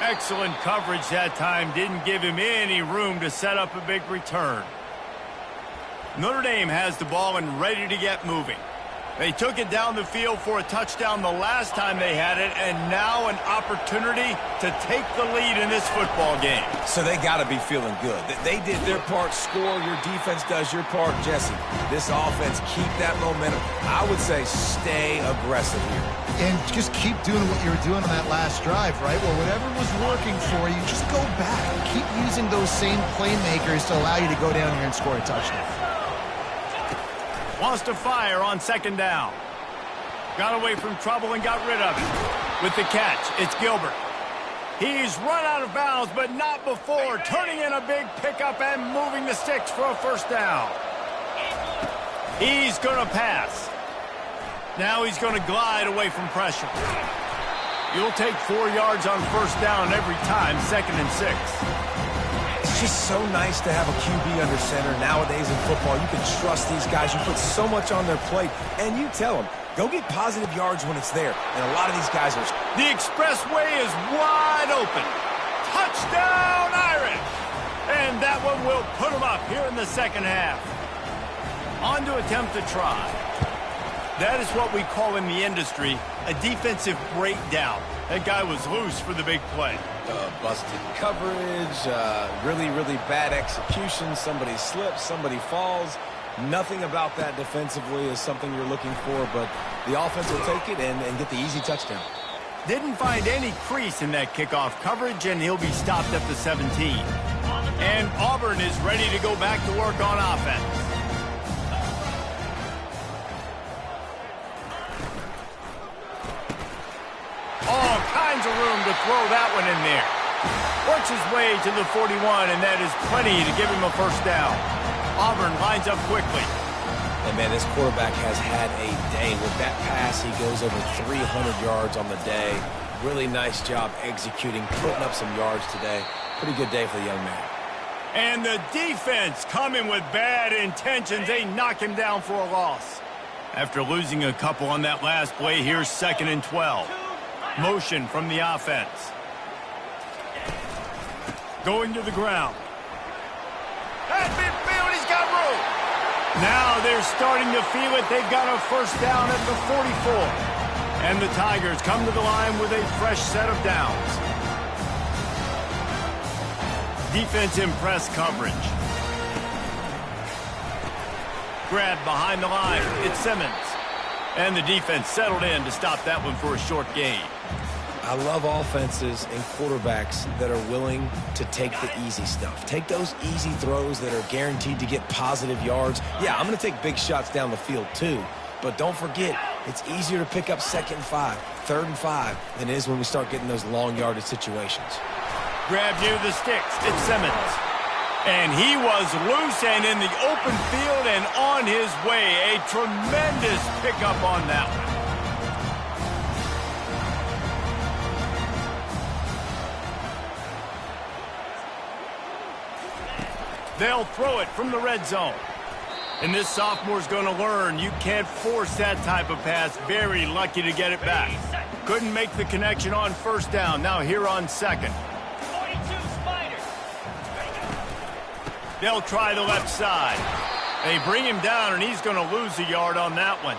Excellent coverage that time. Didn't give him any room to set up a big return. Notre Dame has the ball and ready to get moving. They took it down the field for a touchdown the last time they had it, and now an opportunity to take the lead in this football game. So they got to be feeling good. They did their part, score. Your defense does your part, Jesse. This offense, keep that momentum. I would say stay aggressive here. And just keep doing what you were doing on that last drive, right? Well, whatever was working for you, just go back. Keep using those same playmakers to allow you to go down here and score a touchdown. Wants to fire on 2nd down. Got away from trouble and got rid of it. With the catch, it's Gilbert. He's run out of bounds, but not before. Turning in a big pickup and moving the sticks for a 1st down. He's going to pass. Now he's going to glide away from pressure. You'll take 4 yards on 1st down every time, 2nd and 6. It's just so nice to have a QB under center nowadays in football. You can trust these guys. You put so much on their plate, and you tell them, go get positive yards when it's there. And a lot of these guys are... The expressway is wide open. Touchdown, Irish! And that one will put them up here in the 2nd half. On to attempt to try. That is what we call in the industry a defensive breakdown. That guy was loose for the big play. Busted coverage, really, really bad execution. Somebody slips, somebody falls. Nothing about that defensively is something you're looking for, but the offense will take it and get the easy touchdown. Didn't find any crease in that kickoff coverage, and he'll be stopped at the 17. And Auburn is ready to go back to work on offense. All kinds of room to throw that one in there. Works his way to the 41, and that is plenty to give him a 1st down. Auburn lines up quickly. And, man, this quarterback has had a day. With that pass, he goes over 300 yards on the day. Really nice job executing, putting up some yards today. Pretty good day for the young man. And the defense coming with bad intentions. They knock him down for a loss. After losing a couple on that last play, here's 2nd and 12. Motion from the offense. Going to the ground. At midfield, he's got room. Now they're starting to feel it. They've got a 1st down at the 44. And the Tigers come to the line with a fresh set of downs. Defense in press coverage. Grabbed behind the line. It's Simmons. And the defense settled in to stop that one for a short gain. I love offenses and quarterbacks that are willing to take the easy stuff. Take those easy throws that are guaranteed to get positive yards. Yeah, I'm going to take big shots down the field too, but don't forget, it's easier to pick up 2nd and 5, 3rd and 5 than it is when we start getting those long yardage situations. Grab near the sticks. It's Simmons. And he was loose and in the open field and on his way. A tremendous pickup on that one. They'll throw it from the red zone. And this sophomore's going to learn you can't force that type of pass. Very lucky to get it back. Couldn't make the connection on 1st down. Now here on 2nd. They'll try the left side. They bring him down, and he's going to lose a yard on that one.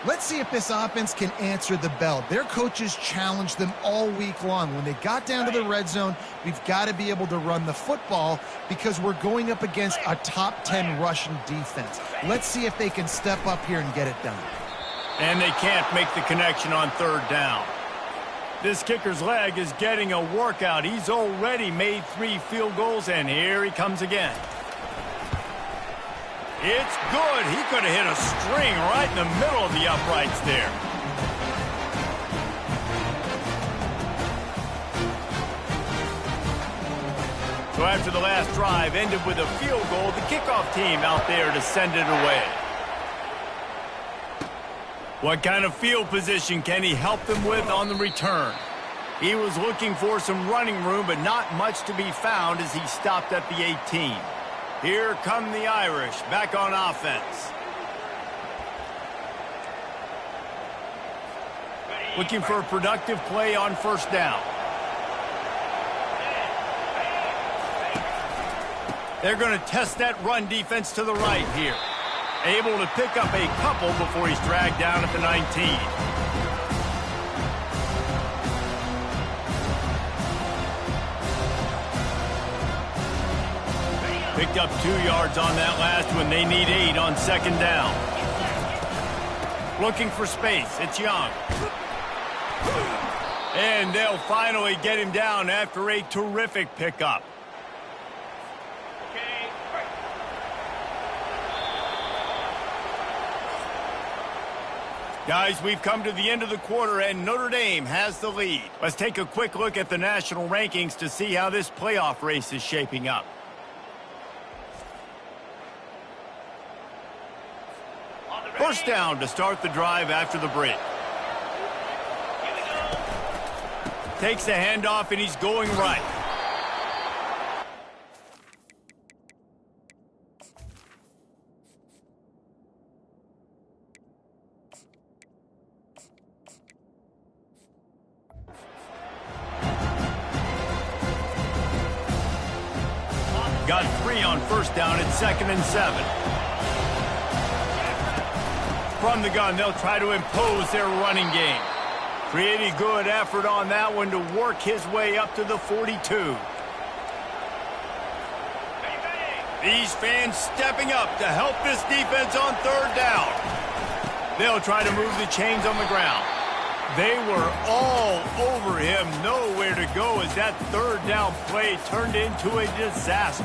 Let's see if this offense can answer the bell. Their coaches challenged them all week long. When they got down to the red zone, we've got to be able to run the football because we're going up against a top 10 Russian defense. Let's see if they can step up here and get it done. And they can't make the connection on 3rd down. This kicker's leg is getting a workout. He's already made 3 field goals, and here he comes again. It's good. He could have hit a string right in the middle of the uprights there. So after the last drive ended with a field goal, the kickoff team out there to send it away. What kind of field position can he help them with on the return? He was looking for some running room, but not much to be found as he stopped at the 18. Here come the Irish, back on offense. Looking for a productive play on 1st down. They're going to test that run defense to the right here. Able to pick up a couple before he's dragged down at the 19. Picked up 2 yards on that last one. They need 8 on 2nd down. Looking for space. It's Young. And they'll finally get him down after a terrific pickup. Guys, we've come to the end of the quarter, and Notre Dame has the lead. Let's take a quick look at the national rankings to see how this playoff race is shaping up. First down to start the drive after the break. Takes the handoff, and he's going right. Got 3 on 1st down at 2nd and 7. From the gun, they'll try to impose their running game. Pretty good effort on that one to work his way up to the 42. These fans stepping up to help this defense on 3rd down. They'll try to move the chains on the ground. They were all over him, nowhere to go as that 3rd down play turned into a disaster.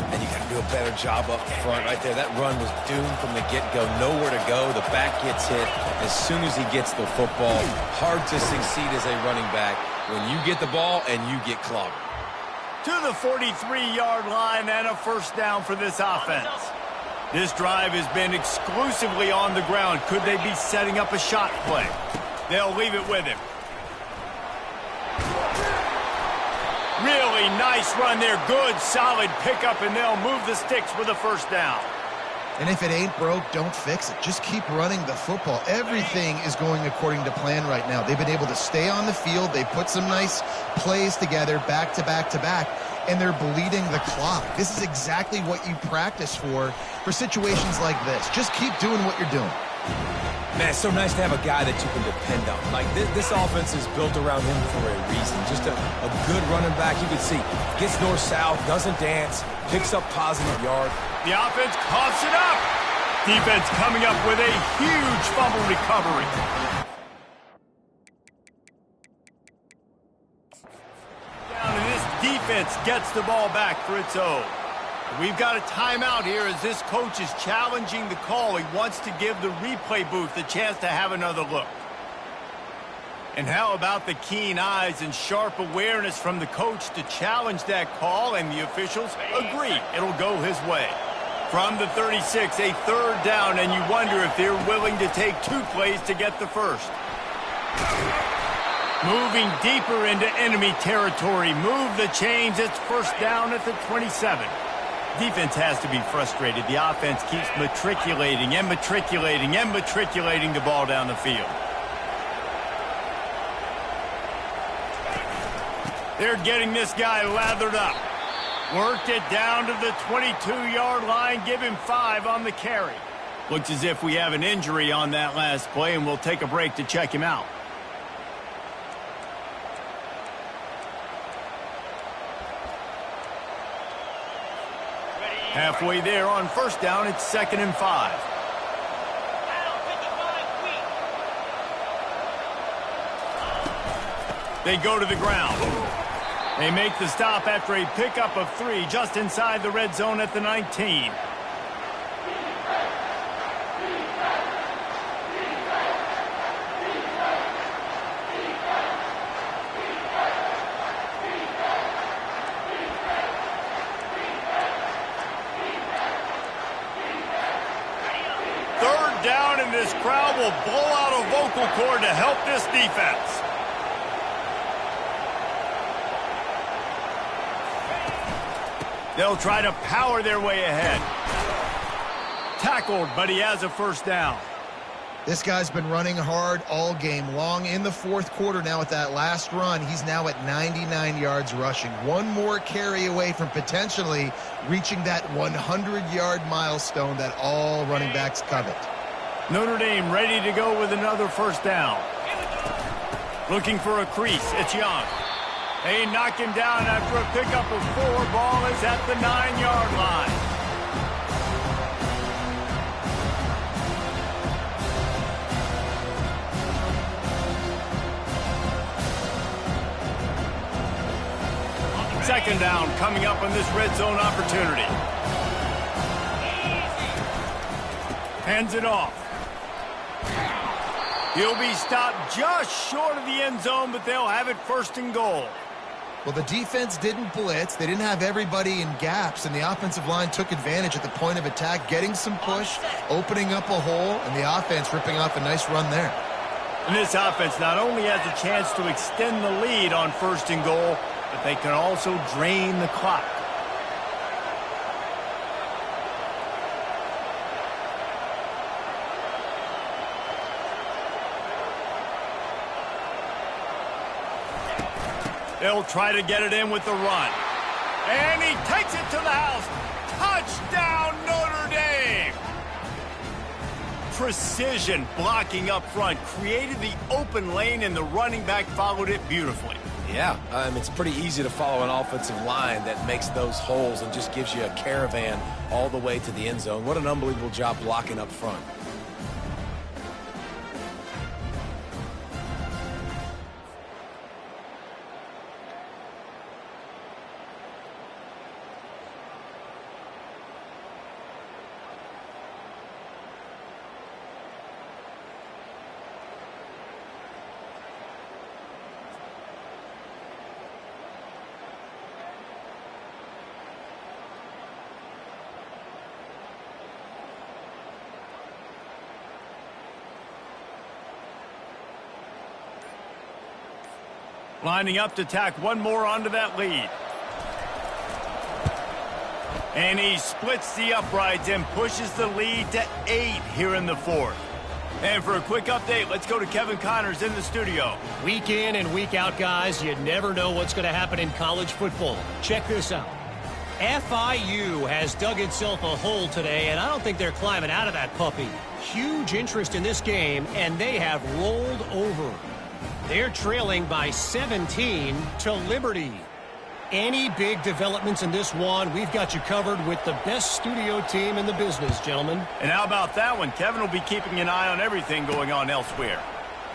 And you got to do a better job up front right there. That run was doomed from the get-go. Nowhere to go. The back gets hit as soon as he gets the football. Hard to succeed as a running back when you get the ball and you get clobbered. To the 43-yard line and a 1st down for this offense. This drive has been exclusively on the ground. Could they be setting up a shot play? They'll leave it with him. Really nice run there. Good, solid pickup, and they'll move the sticks with a 1st down. And if it ain't broke, don't fix it. Just keep running the football. Everything is going according to plan right now. They've been able to stay on the field. They put some nice plays together back to back to back, and they're bleeding the clock. This is exactly what you practice for situations like this. Just keep doing what you're doing. Man, it's so nice to have a guy that you can depend on. Like, this offense is built around him for a reason. Just a good running back. You can see, gets north-south, doesn't dance, picks up positive yard. The offense coughs it up. Defense coming up with a huge fumble recovery. defense gets the ball back for its own. We've got a timeout here as this coach is challenging the call. He wants to give the replay booth a chance to have another look. And how about the keen eyes and sharp awareness from the coach to challenge that call, and the officials agree it'll go his way. From the 36, a third down, and you wonder if they're willing to take 2 plays to get the first. Moving deeper into enemy territory. Move the chains. It's first down at the 27. Defense has to be frustrated. The offense keeps matriculating and matriculating and matriculating the ball down the field. They're getting this guy lathered up. Worked it down to the 22-yard line. Give him 5 on the carry. Looks as if we have an injury on that last play, and we'll take a break to check him out. Halfway there on first down, it's 2nd and 5. They go to the ground. They make the stop after a pickup of 3 just inside the red zone at the 19. Down, and this crowd will blow out a vocal cord to help this defense. They'll try to power their way ahead. Tackled, but he has a first down. This guy's been running hard all game long. In the fourth quarter now with that last run, he's now at 99 yards rushing. One more carry away from potentially reaching that 100-yard milestone that all running backs covet. Notre Dame ready to go with another first down. Looking for a crease. It's Young. They knock him down after a pickup of 4. Ball is at the 9-yard line. Second down coming up on this red zone opportunity. Hands it off. He'll be stopped just short of the end zone, but they'll have it 1st and goal. Well, the defense didn't blitz. They didn't have everybody in gaps, and the offensive line took advantage at the point of attack, getting some push, opening up a hole, and the offense ripping off a nice run there. And this offense not only has a chance to extend the lead on 1st and goal, but they can also drain the clock. They'll try to get it in with the run. And he takes it to the house. Touchdown, Notre Dame! Precision blocking up front created the open lane, and the running back followed it beautifully. Yeah, it's pretty easy to follow an offensive line that makes those holes and just gives you a caravan all the way to the end zone. What an unbelievable job blocking up front. Lining up to tack one more onto that lead. And he splits the uprights and pushes the lead to 8 here in the fourth. And for a quick update, let's go to Kevin Connors in the studio. Week in and week out, guys, you never know what's going to happen in college football. Check this out. FIU has dug itself a hole today, and I don't think they're climbing out of that puppy. Huge interest in this game, and they have rolled over. They're trailing by 17 to Liberty. Any big developments in this one, we've got you covered with the best studio team in the business, gentlemen. And how about that one? Kevin will be keeping an eye on everything going on elsewhere.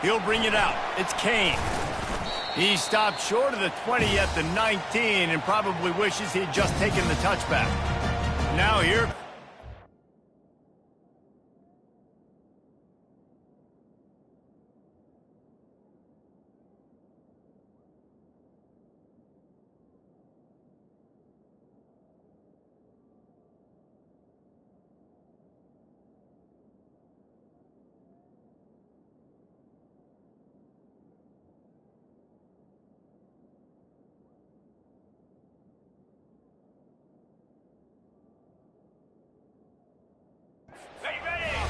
He'll bring it out. It's Kane. He stopped short of the 20 at the 19 and probably wishes he'd just taken the touchback. Now here.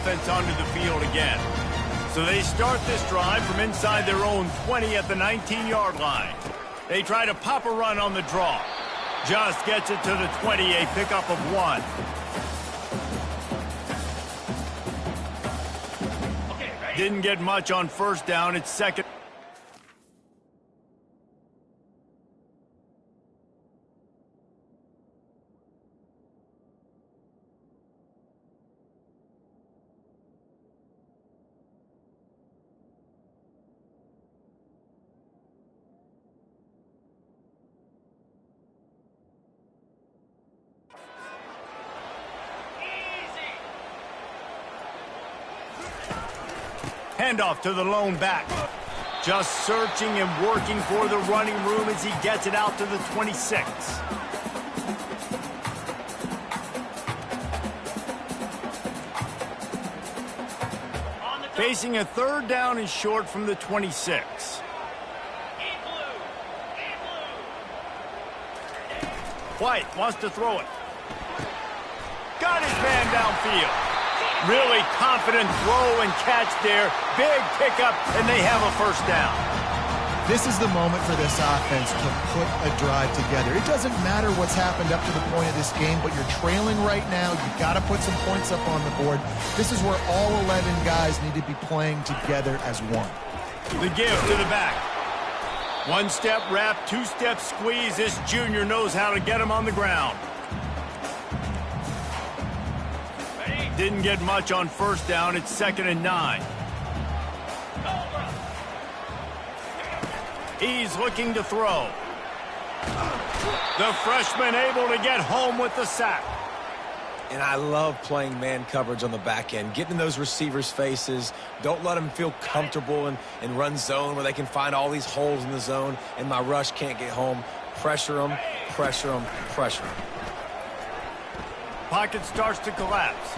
Offense onto the field again. So they start this drive from inside their own 20 at the 19-yard line. They try to pop a run on the draw. Just gets it to the 20, a pickup of 1. Didn't get much on first down. It's second. Handoff to the lone back. Just searching and working for the running room as he gets it out to the 26. Facing a third down and short from the 26. White wants to throw it. Got his man downfield. Really confident throw and catch there. Big pickup, and they have a first down. This is the moment for this offense to put a drive together. It doesn't matter what's happened up to the point of this game, but you're trailing right now. You've got to put some points up on the board. This is where all 11 guys need to be playing together as one. The give to the back. One-step wrap, two-step squeeze. This junior knows how to get him on the ground. Didn't get much on first down. It's 2nd and 9. He's looking to throw. The freshman able to get home with the sack. And I love playing man coverage on the back end, getting in those receivers' faces. Don't let them feel comfortable and run zone where they can find all these holes in the zone, and my rush can't get home. Pressure them, pressure them, pressure them. Pocket starts to collapse.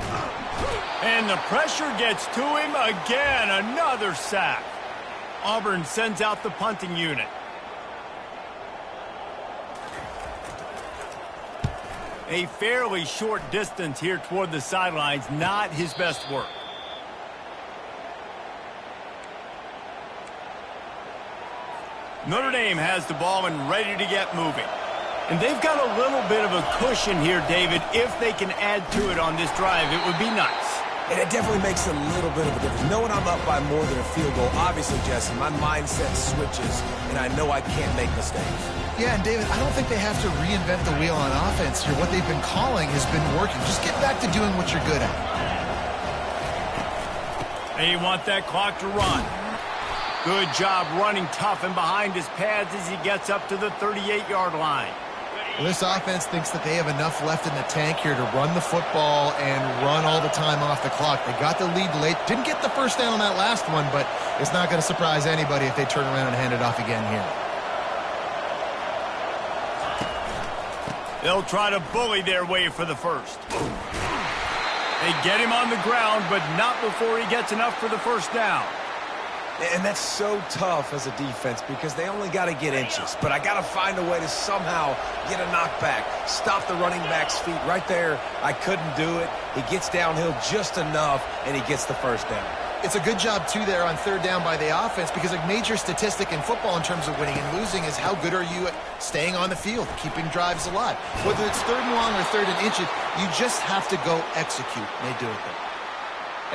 And the pressure gets to him again. Another sack. Auburn sends out the punting unit. A fairly short distance here toward the sidelines. Not his best work. Notre Dame has the ball and ready to get moving. And they've got a little bit of a cushion here, David. If they can add to it on this drive, it would be nice. And it definitely makes a little bit of a difference. Knowing I'm up by more than a field goal, obviously, Jesse, my mindset switches, and I know I can't make mistakes. Yeah, and David, I don't think they have to reinvent the wheel on offense here. What they've been calling has been working. Just get back to doing what you're good at. They want that clock to run. Good job running tough and behind his pads as he gets up to the 38-yard line. Well, this offense thinks that they have enough left in the tank here to run the football and run all the time off the clock. They got the lead late. Didn't get the first down on that last one, but it's not going to surprise anybody if they turn around and hand it off again here. They'll try to bully their way for the first. They get him on the ground, but not before he gets enough for the first down. And that's so tough as a defense because they only got to get inches. But I got to find a way to somehow get a knockback, stop the running back's feet right there. I couldn't do it. He gets downhill just enough, and he gets the first down. It's a good job, too, there on third down by the offense because a major statistic in football in terms of winning and losing is how good are you at staying on the field, keeping drives alive. Whether it's third and long or third and inches, you just have to go execute. And they do it there.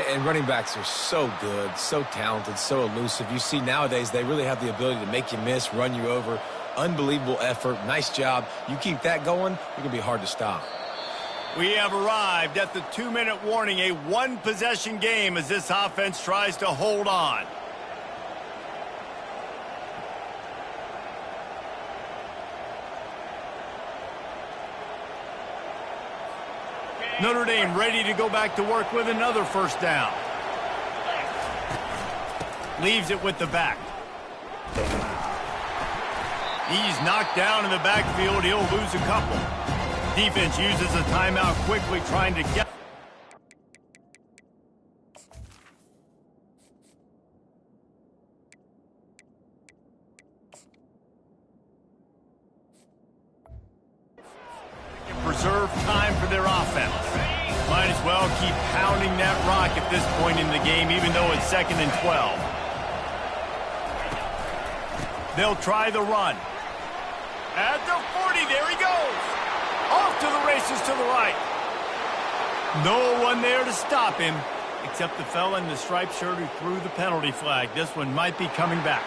And running backs are so good, so talented, so elusive. You see nowadays they really have the ability to make you miss, run you over. Unbelievable effort. Nice job. You keep that going, you're going to be hard to stop. We have arrived at the 2-minute warning, a one-possession game as this offense tries to hold on. Notre Dame ready to go back to work with another first down. Leaves it with the back. He's knocked down in the backfield. He'll lose a couple. Defense uses a timeout quickly, trying to get... preserve time for their offense. Might as well keep pounding that rock at this point in the game, even though it's 2nd and 12. They'll try the run. At the 40, there he goes. Off to the races to the right. No one there to stop him, except the fella in the striped shirt who threw the penalty flag. This one might be coming back.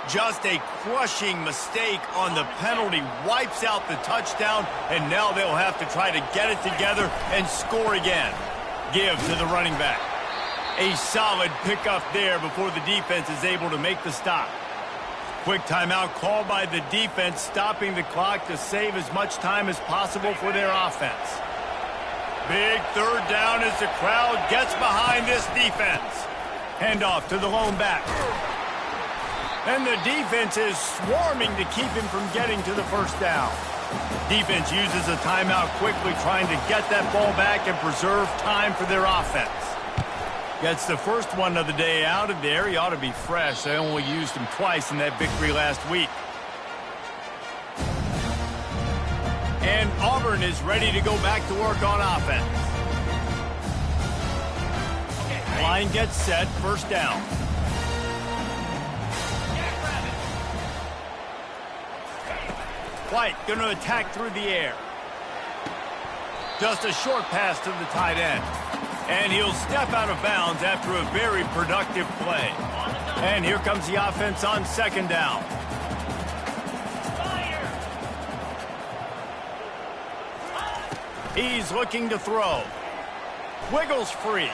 Just a crushing mistake on the penalty wipes out the touchdown, and now they'll have to try to get it together and score again. Give to the running back. A solid pickup there before the defense is able to make the stop. Quick timeout called by the defense, stopping the clock to save as much time as possible for their offense. Big third down as the crowd gets behind this defense. Handoff to the lone back. And the defense is swarming to keep him from getting to the first down. Defense uses a timeout quickly, trying to get that ball back and preserve time for their offense. Gets the first one of the day out of there. He ought to be fresh. They only used him twice in that victory last week. And Auburn is ready to go back to work on offense. Line gets set, first down. White going to attack through the air. Just a short pass to the tight end. And he'll step out of bounds after a very productive play. And here comes the offense on 2nd down. He's looking to throw. Wiggles free.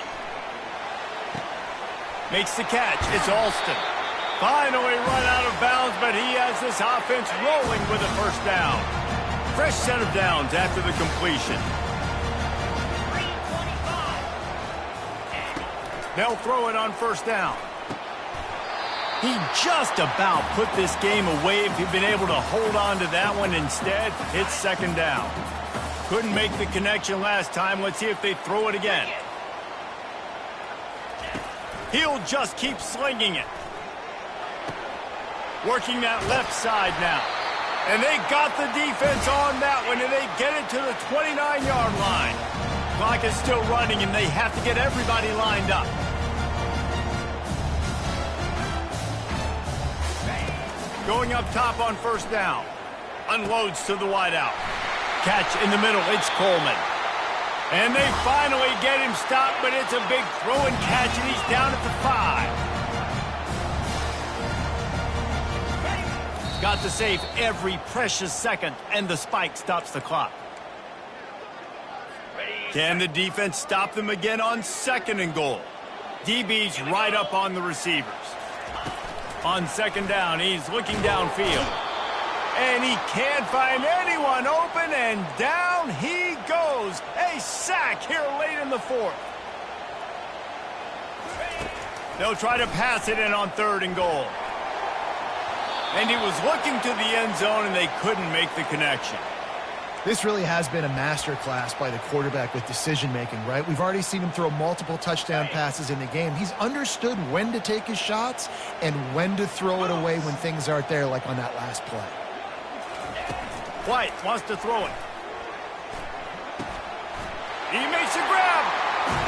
Makes the catch. It's Alston. Finally run out of bounds, but he has this offense rolling with a first down. Fresh set of downs after the completion. They'll throw it on first down. He just about put this game away if he'd been able to hold on to that one. Instead, it's 2nd down. Couldn't make the connection last time. Let's see if they throw it again. He'll just keep slinging it. Working that left side now. And they got the defense on that one, and they get it to the 29-yard line. Clock is still running, and they have to get everybody lined up. Going up top on first down. Unloads to the wideout. Catch in the middle. It's Coleman. And they finally get him stopped, but it's a big throw and catch, and he's down at the 5. Got to save every precious second, and the spike stops the clock. Can the defense stop them again on 2nd and goal? DB's right up on the receivers. On 2nd down, he's looking downfield. And he can't find anyone open, and down he goes. A sack here late in the 4th. They'll try to pass it in on 3rd and goal. And he was looking to the end zone, and they couldn't make the connection. This really has been a masterclass by the quarterback with decision-making, right? We've already seen him throw multiple touchdown passes in the game. He's understood when to take his shots and when to throw it away when things aren't there, like on that last play. White wants to throw it. He makes a grab.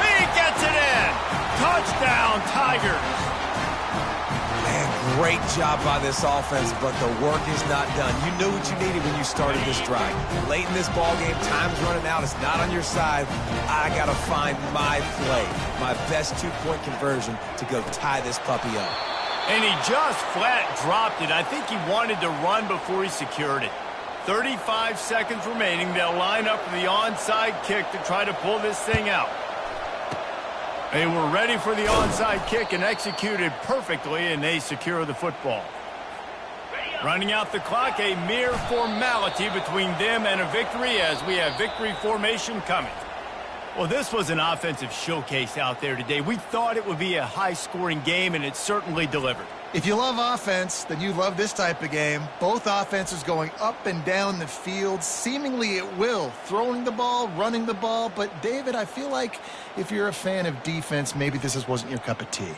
He gets it in. Touchdown, Tigers. Great job by this offense, but the work is not done. You knew what you needed when you started this drive. Late in this ballgame, time's running out. It's not on your side. I got to find my play, my best two-point conversion to go tie this puppy up. And he just flat dropped it. I think he wanted to run before he secured it. 35 seconds remaining. They'll line up for the onside kick to try to pull this thing out. They were ready for the onside kick and executed perfectly, and they secure the football. Running out the clock, a mere formality between them and a victory as we have victory formation coming. Well, this was an offensive showcase out there today. We thought it would be a high-scoring game, and it certainly delivered. If you love offense, then you love this type of game. Both offenses going up and down the field, seemingly at will, throwing the ball, running the ball. But, David, I feel like if you're a fan of defense, maybe this wasn't your cup of tea.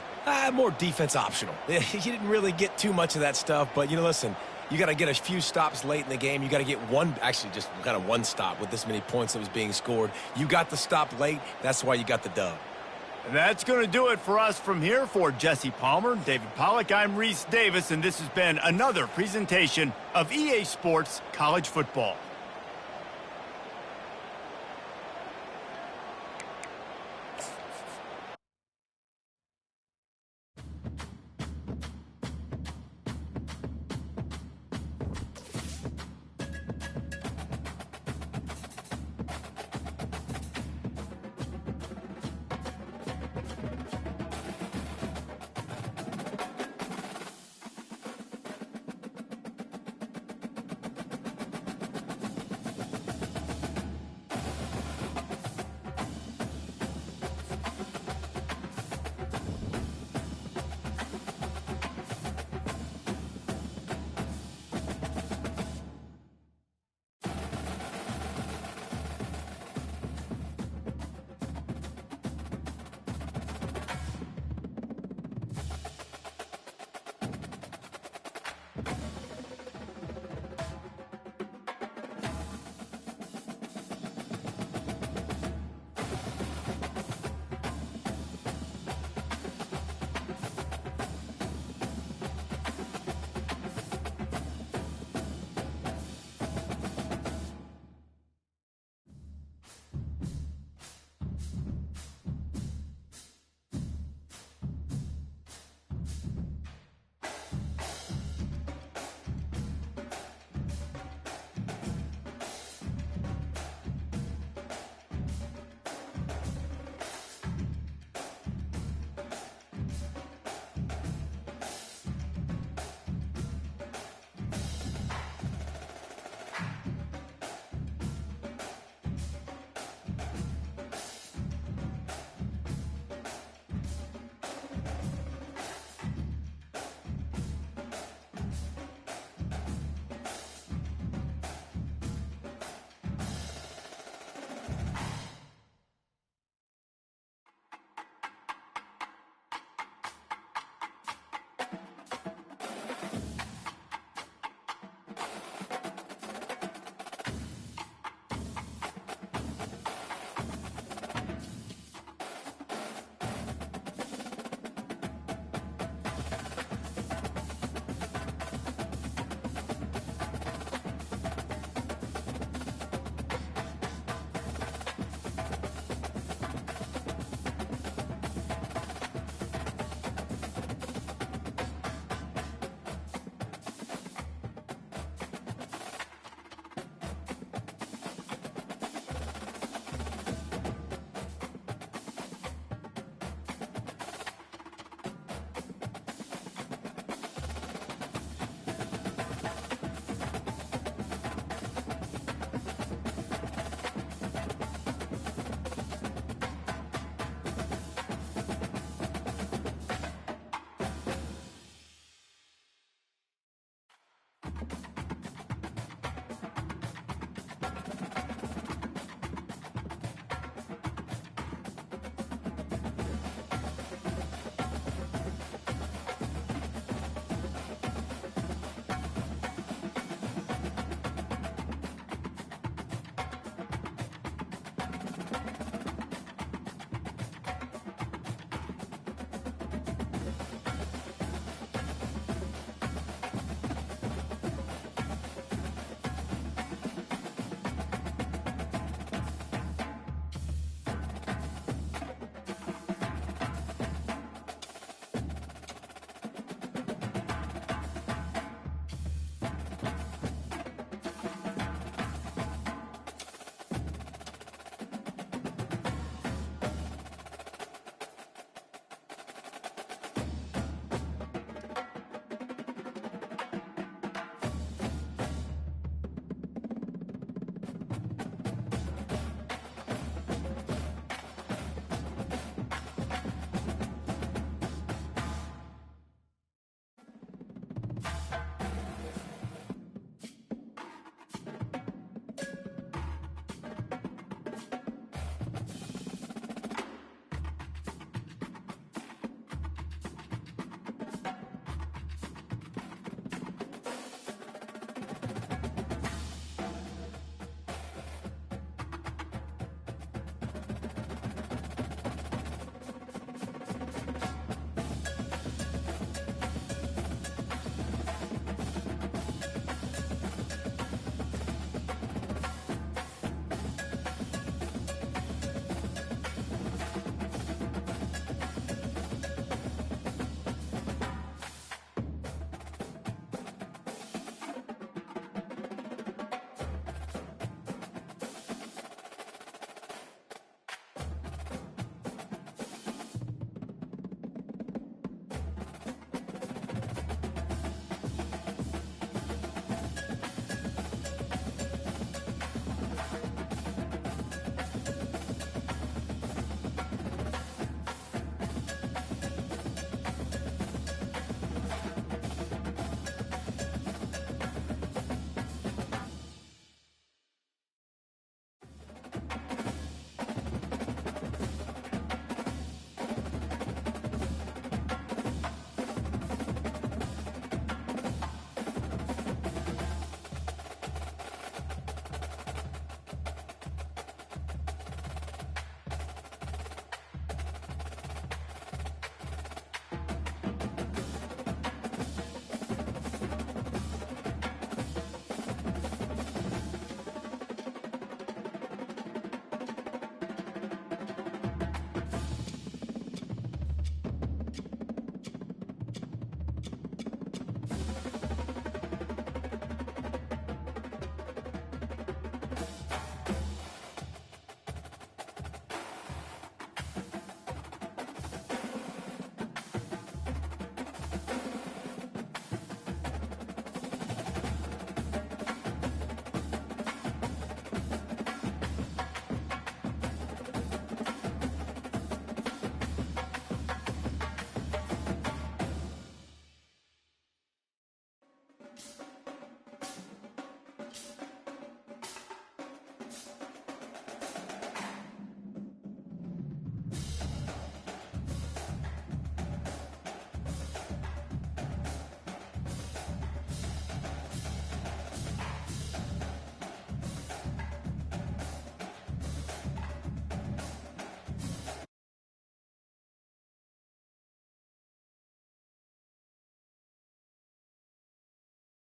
More defense optional. You didn't really get too much of that stuff, but, listen, you got to get a few stops late in the game. You got to get just kind of one stop with this many points that was being scored. You got the stop late. That's why you got the dub. And that's going to do it for us from here. For Jesse Palmer, David Pollack, I'm Reese Davis, and this has been another presentation of EA Sports College Football.